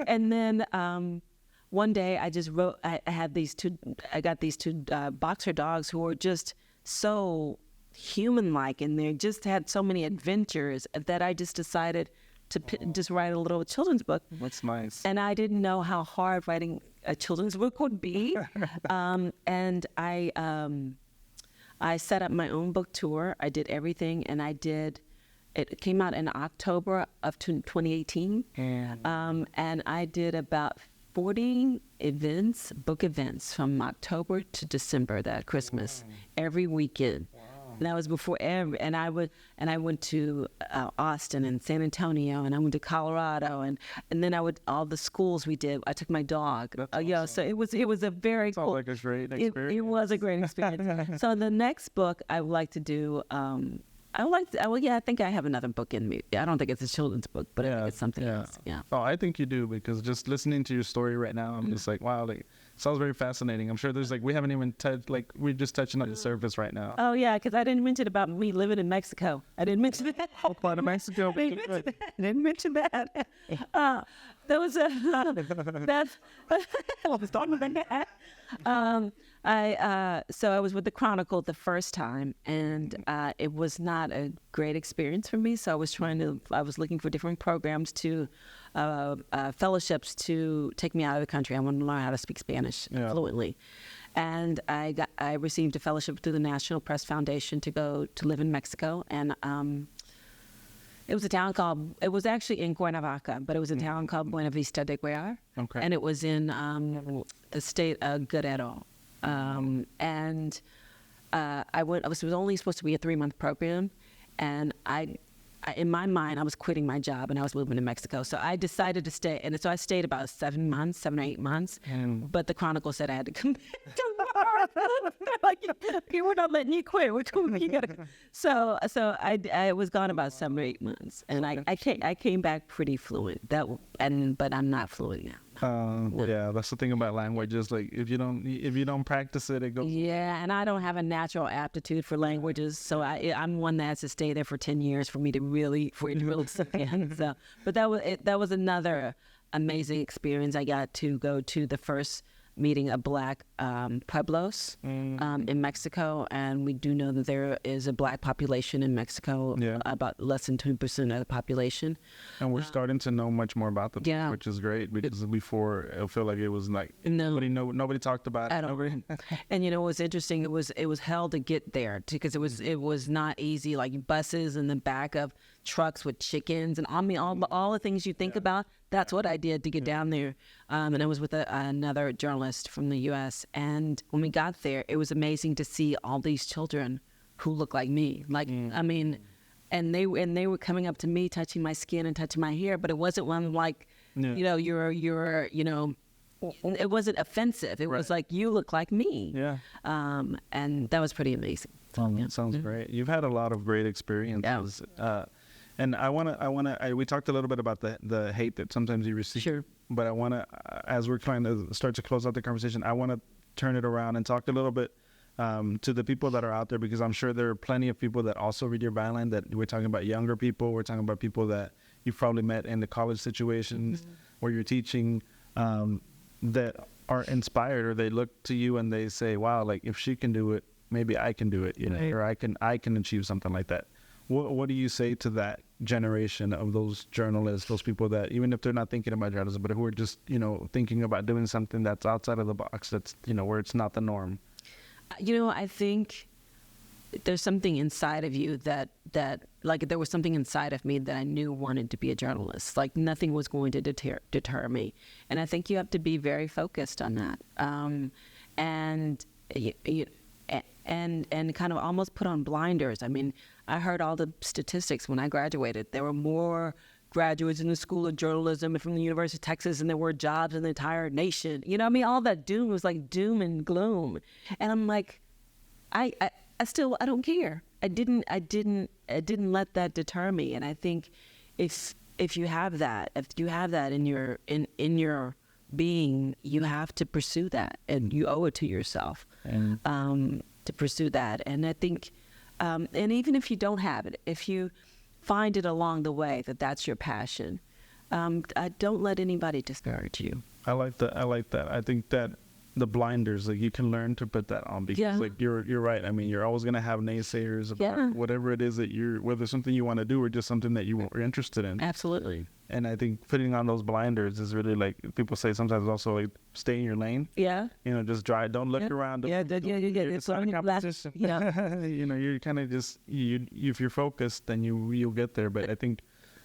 And then one day I just wrote. I got these two boxer dogs who were just so human-like, and they just had so many adventures that I just decided to just write a little children's book. That's nice. And I didn't know how hard writing a children's book would be. And I set up my own book tour. I did everything, and it came out in October of 2018. And I did about 40 book events from October to December, that Christmas, every weekend. And that was before and I went to Austin and San Antonio, and I went to Colorado, and then all the schools we did. I took my dog. Awesome. So it was a very cool. Sounds like a great experience. It was a great experience. So the next book I would like to do. I think I have another book in me. I don't think it's a children's book, but I think it's something else. Yeah. Oh, I think you do, because just listening to your story right now, I'm just like, wow, like, sounds very fascinating. I'm sure there's we haven't even touched, we're just touching on the surface right now. Oh yeah, because I didn't mention about me living in Mexico. I didn't mention that. Oh, part of Mexico. I didn't mention that. There was that's. I was talking about that. So I was with the Chronicle the first time, and it was not a great experience for me. So I was looking for different programs fellowships to take me out of the country. I wanted to learn how to speak Spanish fluently. And I received a fellowship through the National Press Foundation to go to live in Mexico. And it was actually in Cuernavaca, but it was a town called Buena Vista de Guayar. Okay. And it was in the state of Guerrero. And I went. It was only supposed to be a 3-month program, and I, in my mind, I was quitting my job and I was moving to Mexico. So I decided to stay, and so I stayed about 7 or 8 months. But the Chronicle said I had to come back tomorrow. They're like, we're not letting you quit. You gotta. So I was gone about 7 or 8 months, and I came back pretty fluent. But I'm not fluent now. Yeah, that's the thing about languages. Like if you don't practice it, it goes. Yeah, and I don't have a natural aptitude for languages, so I'm one that has to stay there for 10 years for it to really sink in. So, but that was another amazing experience. I got to go to the first meeting of Black pueblos in Mexico, and we do know that there is a Black population in Mexico, about less than 2% of the population. And we're starting to know much more about them, which is great, because before I feel like it was like nobody talked about it. And it was interesting. It was hell to get there because it was not easy. Like buses in the back of trucks with chickens, and I mean all the things you think about. That's what I did to get down there. And I was with another journalist from the U.S. And when we got there, it was amazing to see all these children who look like me. Like, I mean, and they were coming up to me, touching my skin and touching my hair, but it wasn't one like, you're it wasn't offensive. It was like, you look like me. Yeah. And that was pretty amazing. Sounds great. You've had a lot of great experiences. Yeah. And we talked a little bit about the hate that sometimes you receive. Sure. But I want to, as we're trying to start to close out the conversation, I want to turn it around and talk a little bit to the people that are out there, because I'm sure there are plenty of people that also read your byline. That we're talking about younger people. We're talking about people that you've probably met in the college situations where you're teaching, that are inspired, or they look to you and they say, wow, like if she can do it, maybe I can do it, you know, or I can achieve something like that. What do you say to that generation of those journalists, those people that, even if they're not thinking about journalism, but who are just, you know, thinking about doing something that's outside of the box, that's, you know, where it's not the norm? You know, I think there's something inside of you that like there was something inside of me that I knew wanted to be a journalist. Like nothing was going to deter me. And I think you have to be very focused on that. And kind of almost put on blinders. I mean, I heard all the statistics when I graduated. There were more graduates in the School of Journalism from the University of Texas than there were jobs in the entire nation. You know what I mean? All that doom was like doom and gloom. And I'm like, I don't care. I didn't let that deter me. And I think if you have that in your being, you have to pursue that, and you owe it to yourself to pursue that. And I think, and even if you don't have it, if you find it along the way that's your passion, don't let anybody discourage you. I like that. I think that the blinders, like you can learn to put that on, because like you're right. I mean, you're always going to have naysayers about whatever it is that whether it's something you want to do or just something that you are interested in. Absolutely. And I think putting on those blinders is really, like people say sometimes, also like stay in your lane. Yeah. You know, just drive. Don't look around. It's not a competition. Yeah. You know, you're kind of just, if you're focused, then you'll get there. But I think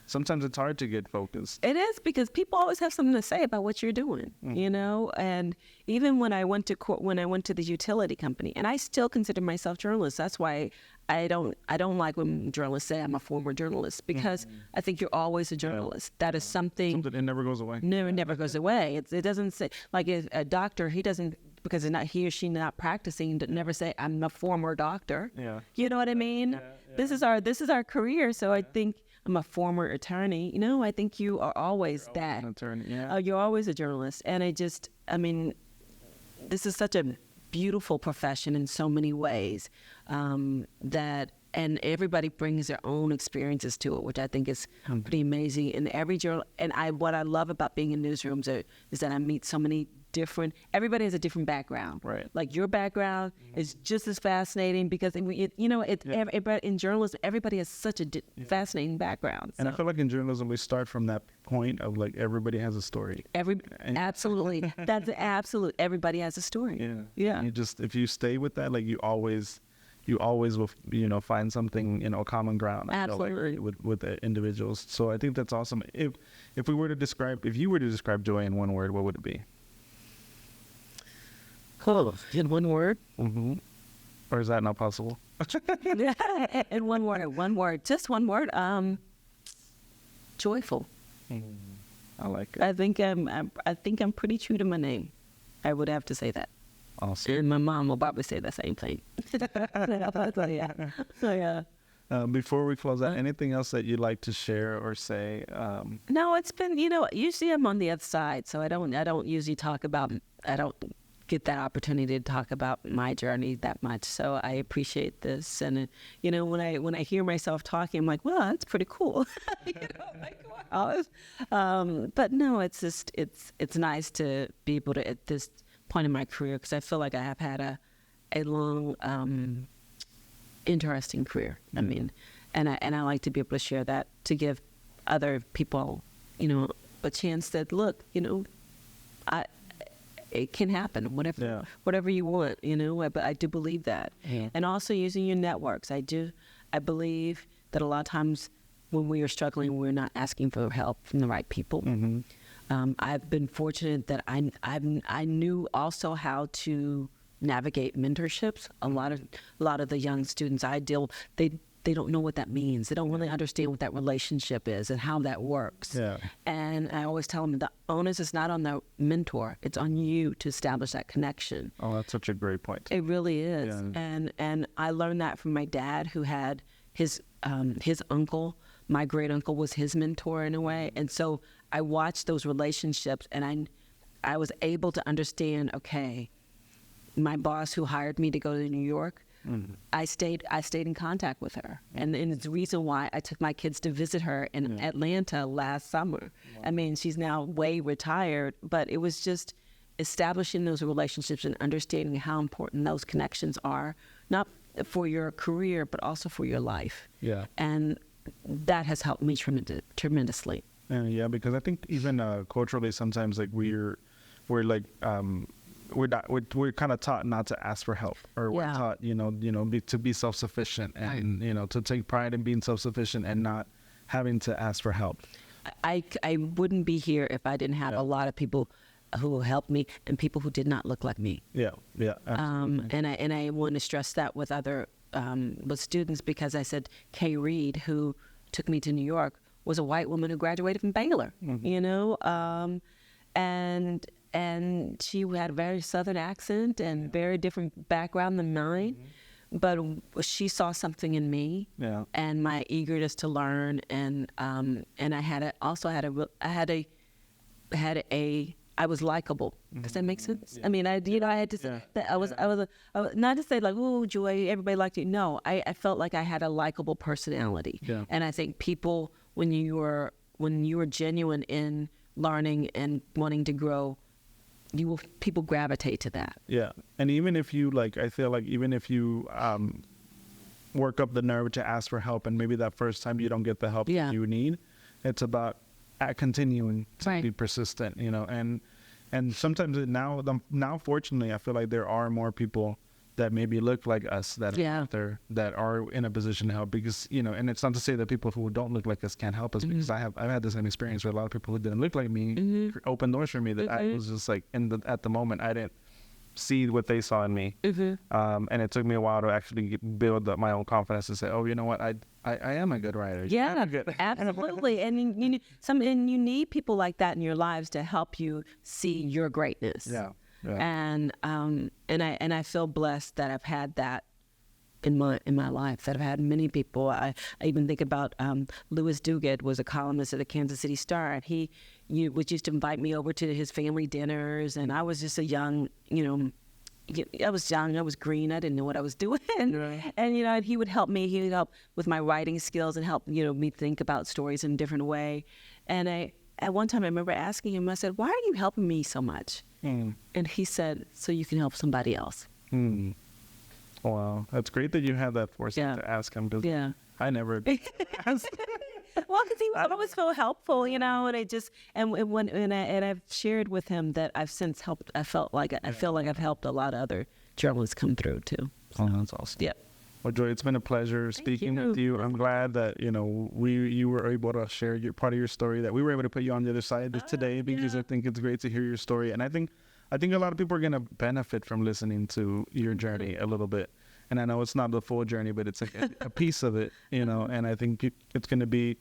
sometimes it's hard to get focused. It is, because people always have something to say about what you're doing, you know. And even when I went to court, when I went to the utility company, and I still consider myself a journalist. That's why I don't like when journalists say I'm a former journalist, because I think you're always a journalist. That is something that never goes away. No, it never goes away. It doesn't say, like a doctor, he doesn't, because he or she not practicing, never say I'm a former doctor. Yeah. You know what I mean? Yeah. This is our career. So I think I'm a former attorney. You know, I think you are always that. An attorney, yeah. You're always a journalist. And I mean, this is such a beautiful profession in so many ways, and everybody brings their own experiences to it, which I think is pretty amazing. And what I love about being in newsrooms is that I meet so many everybody has a different background. Right. Like your background is just as fascinating, because in journalism, everybody has such a fascinating background. And I feel like in journalism, we start from that point of like everybody has a story. Absolutely. That's absolute. Everybody has a story. Yeah. Yeah. And if you stay with that, like you always will, you know, find something, you know, common ground. Absolutely. With the individuals. So I think that's awesome. If you were to describe Joy in one word, what would it be? Oh, in one word? Mm-hmm. Or is that not possible? In one word, just one word. Joyful. I like it. I think I'm pretty true to my name. I would have to say that. Awesome. And my mom will probably say the same thing. So yeah. Before we close out, anything else that you'd like to share or say? No, it's been, you know, usually I'm on the other side, so I don't usually I don't get that opportunity to talk about my journey that much. So I appreciate this. And, you know, when I hear myself talking, I'm like, well, that's pretty cool. You know, like, wow. But no, it's just, it's nice to be able to, at this point in my career, because I feel like I have had a long, interesting career. I mean, and I like to be able to share that, to give other people, you know, a chance that, look, you know, it can happen, whatever you want, you know. But I do believe that. Yeah. And also using your networks. I believe that a lot of times when we are struggling, we're not asking for help from the right people. Mm-hmm. I've been fortunate that I knew also how to navigate mentorships. A lot of the young students they don't know what that means. They don't really understand what that relationship is and how that works. Yeah. And I always tell them the onus is not on the mentor. It's on you to establish that connection. Oh, that's such a great point. It really is. Yeah. And I learned that from my dad, who had his uncle. My great uncle was his mentor in a way. And so I watched those relationships, and I was able to understand, okay, my boss who hired me to go to New York, mm-hmm. I stayed in contact with her. And it's the reason why I took my kids to visit her in Atlanta last summer. Wow. I mean, she's now way retired, but it was just establishing those relationships and understanding how important those connections are not for your career, but also for your life. Yeah. And that has helped me tremendously. Yeah, because I think even culturally, sometimes like we're like we're kind of taught not to ask for help, or we're taught to be self-sufficient, and to take pride in being self-sufficient and not having to ask for help. I wouldn't be here if I didn't have a lot of people who helped me and people who did not look like me. Yeah. And I want to stress that with other with students, because I said Kay Reed, who took me to New York, was a white woman who graduated from Baylor. And she had a very Southern accent and very different background than mine. But she saw something in me, and my eagerness to learn, and I was likable. Does that make sense? Yeah. I mean, I had to say that I was not to say like, oh, Joy, everybody liked you. No, I felt like I had a likable personality, and I think people, when you are genuine in learning and wanting to grow, people gravitate to that. Yeah. And even if you I feel like even if you work up the nerve to ask for help, and maybe that first time you don't get the help you need, it's about continuing to be persistent, and sometimes now fortunately, I feel like there are more people that maybe look like us that are out there that are in a position to help, because and it's not to say that people who don't look like us can't help us, because I've had the same experience with a lot of people who didn't look like me opened doors for me that I was just like at the moment I didn't see what they saw in me, and it took me a while to actually build up my own confidence to say, oh, you know what, I am a good writer. Yeah, absolutely. And you need people like that in your lives to help you see your greatness. Yeah. And I feel blessed that I've had that in my life, that I've had many people. I even think about Louis Duguid was a columnist at the Kansas City Star, and he used to invite me over to his family dinners, and I was just a young, I was young, I was green, I didn't know what I was doing, and he would help me. He would help with my writing skills and help me think about stories in a different way. And at one time I remember asking him, I said, "Why are you helping me so much?" And he said, "So you can help somebody else." Wow, that's great that you had that foresight to ask him. I never asked. Well, because he was always so helpful, and I've shared with him that I've since helped. I feel like I've helped a lot of other journalists come through too. So. Oh, that's awesome. Yeah. Well, Joy, it's been a pleasure speaking with you. I'm glad that you were able to share your part of your story, that we were able to put you on the other side today, because I think it's great to hear your story, and I think a lot of people are going to benefit from listening to your journey a little bit. And I know it's not the full journey, but it's a piece of it, and I think it's going to be,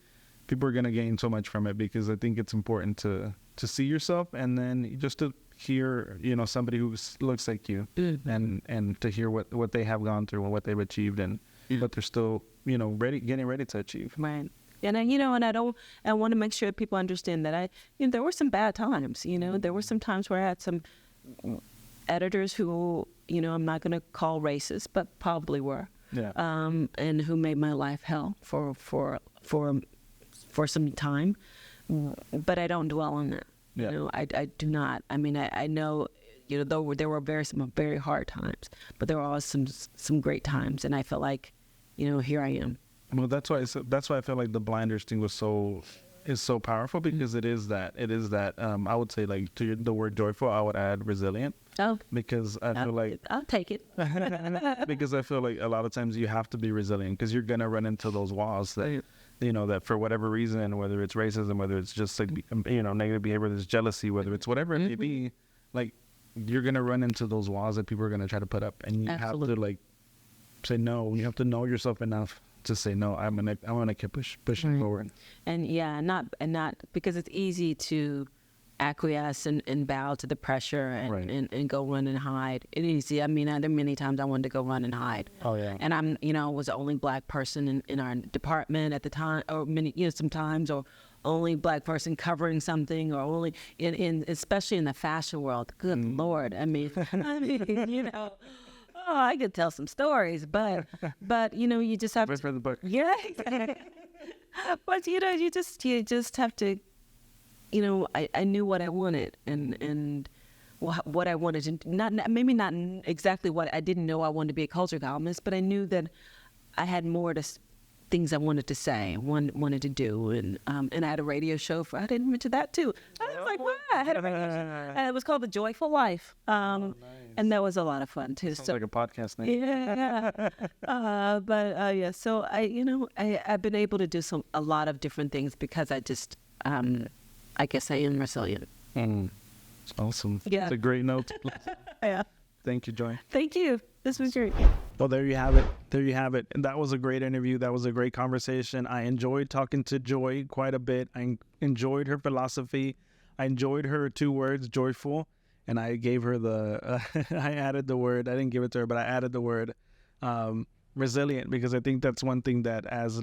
people are going to gain so much from it, because I think it's important to see yourself, and then just to hear, somebody who looks like you, and to hear what they have gone through and what they've achieved, and what they're still, getting ready to achieve. Right. And I want to make sure people understand that there were some bad times, there were some times where I had some editors who, I'm not going to call racist, but probably were, and who made my life hell for some time, but I don't dwell on that. I do not. I mean, I know, though there were some very hard times, but there were also some great times, and I felt like, here I am. Well, that's why I feel like the blinders thing is so powerful, because it is that I would say, like, to the word joyful, I would add resilient. Oh, because I feel like I'll take it. Because I feel like a lot of times you have to be resilient, because you're gonna run into those walls that that for whatever reason, whether it's racism, whether it's just like negative behavior, there's jealousy, whether it's whatever it may be, like, you're gonna run into those walls that people are gonna try to put up, and you have to like say no. You have to know yourself enough to say no. I'm gonna keep pushing forward. And not because it's easy to acquiesce and bow to the pressure and go run and hide. It is easy. I mean, there are many times I wanted to go run and hide. Oh yeah. And I'm was the only black person in our department at the time, or sometimes, or only black person covering something, or only in especially in the fashion world. Good Lord. I mean, oh, I could tell some stories, but you just have to. For the book. Yeah. But you just have to. I knew what I wanted, and what I wanted to, maybe not exactly what I didn't know I wanted to be a culture columnist, but I knew that I had more things I wanted to say, wanted to do, and I had a radio show I didn't mention that too. I was like, wow, I had a radio show. And it was called The Joyful Life, Nice. and that was a lot of fun too. Sounds like a podcast name. Yeah, yeah. So I've been able to do a lot of different things because I just I guess I am resilient. It's awesome. Yeah. It's a great note. Yeah. Thank you, Joy. Thank you. This was great. Well, there you have it. There you have it. And that was a great interview. That was a great conversation. I enjoyed talking to Joy quite a bit. I enjoyed her philosophy. I enjoyed her 2 words, joyful. And I gave her I added the word, I didn't give it to her, but I added the word resilient, because I think that's one thing that as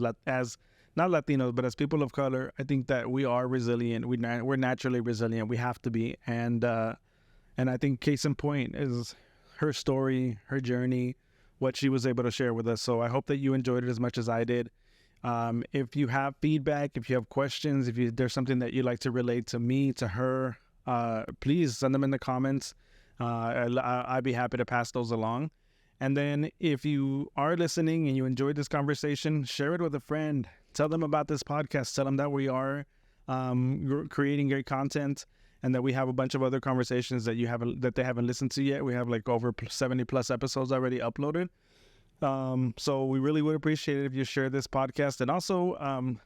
not Latinos, but as people of color, I think that we are resilient. We're naturally resilient. We have to be. And I think case in point is her story, her journey, what she was able to share with us. So I hope that you enjoyed it as much as I did. If you have feedback, if you have questions, there's something that you'd like to relate to me, to her, please send them in the comments. I'd be happy to pass those along. And then if you are listening and you enjoyed this conversation, share it with a friend. Tell them about this podcast. Tell them that we are creating great content, and that we have a bunch of other conversations that they haven't listened to yet. We have like over 70 plus episodes already uploaded. So we really would appreciate it if you share this podcast. And also,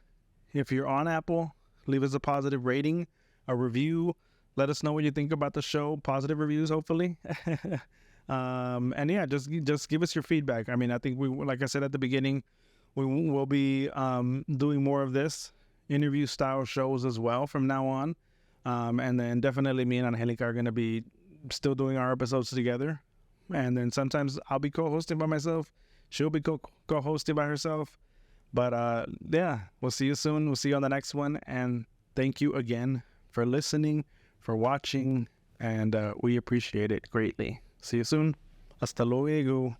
if you're on Apple, leave us a positive rating, a review. Let us know what you think about the show. Positive reviews, hopefully. And yeah, just give us your feedback. I mean, I think like I said at the beginning, we will be doing more of this interview style shows as well from now on. And then definitely me and Angelica are going to be still doing our episodes together. And then sometimes I'll be co-hosting by myself. She'll be co-hosting by herself. But yeah, we'll see you soon. We'll see you on the next one. And thank you again for listening, for watching. And we appreciate it greatly. See you soon. Hasta luego.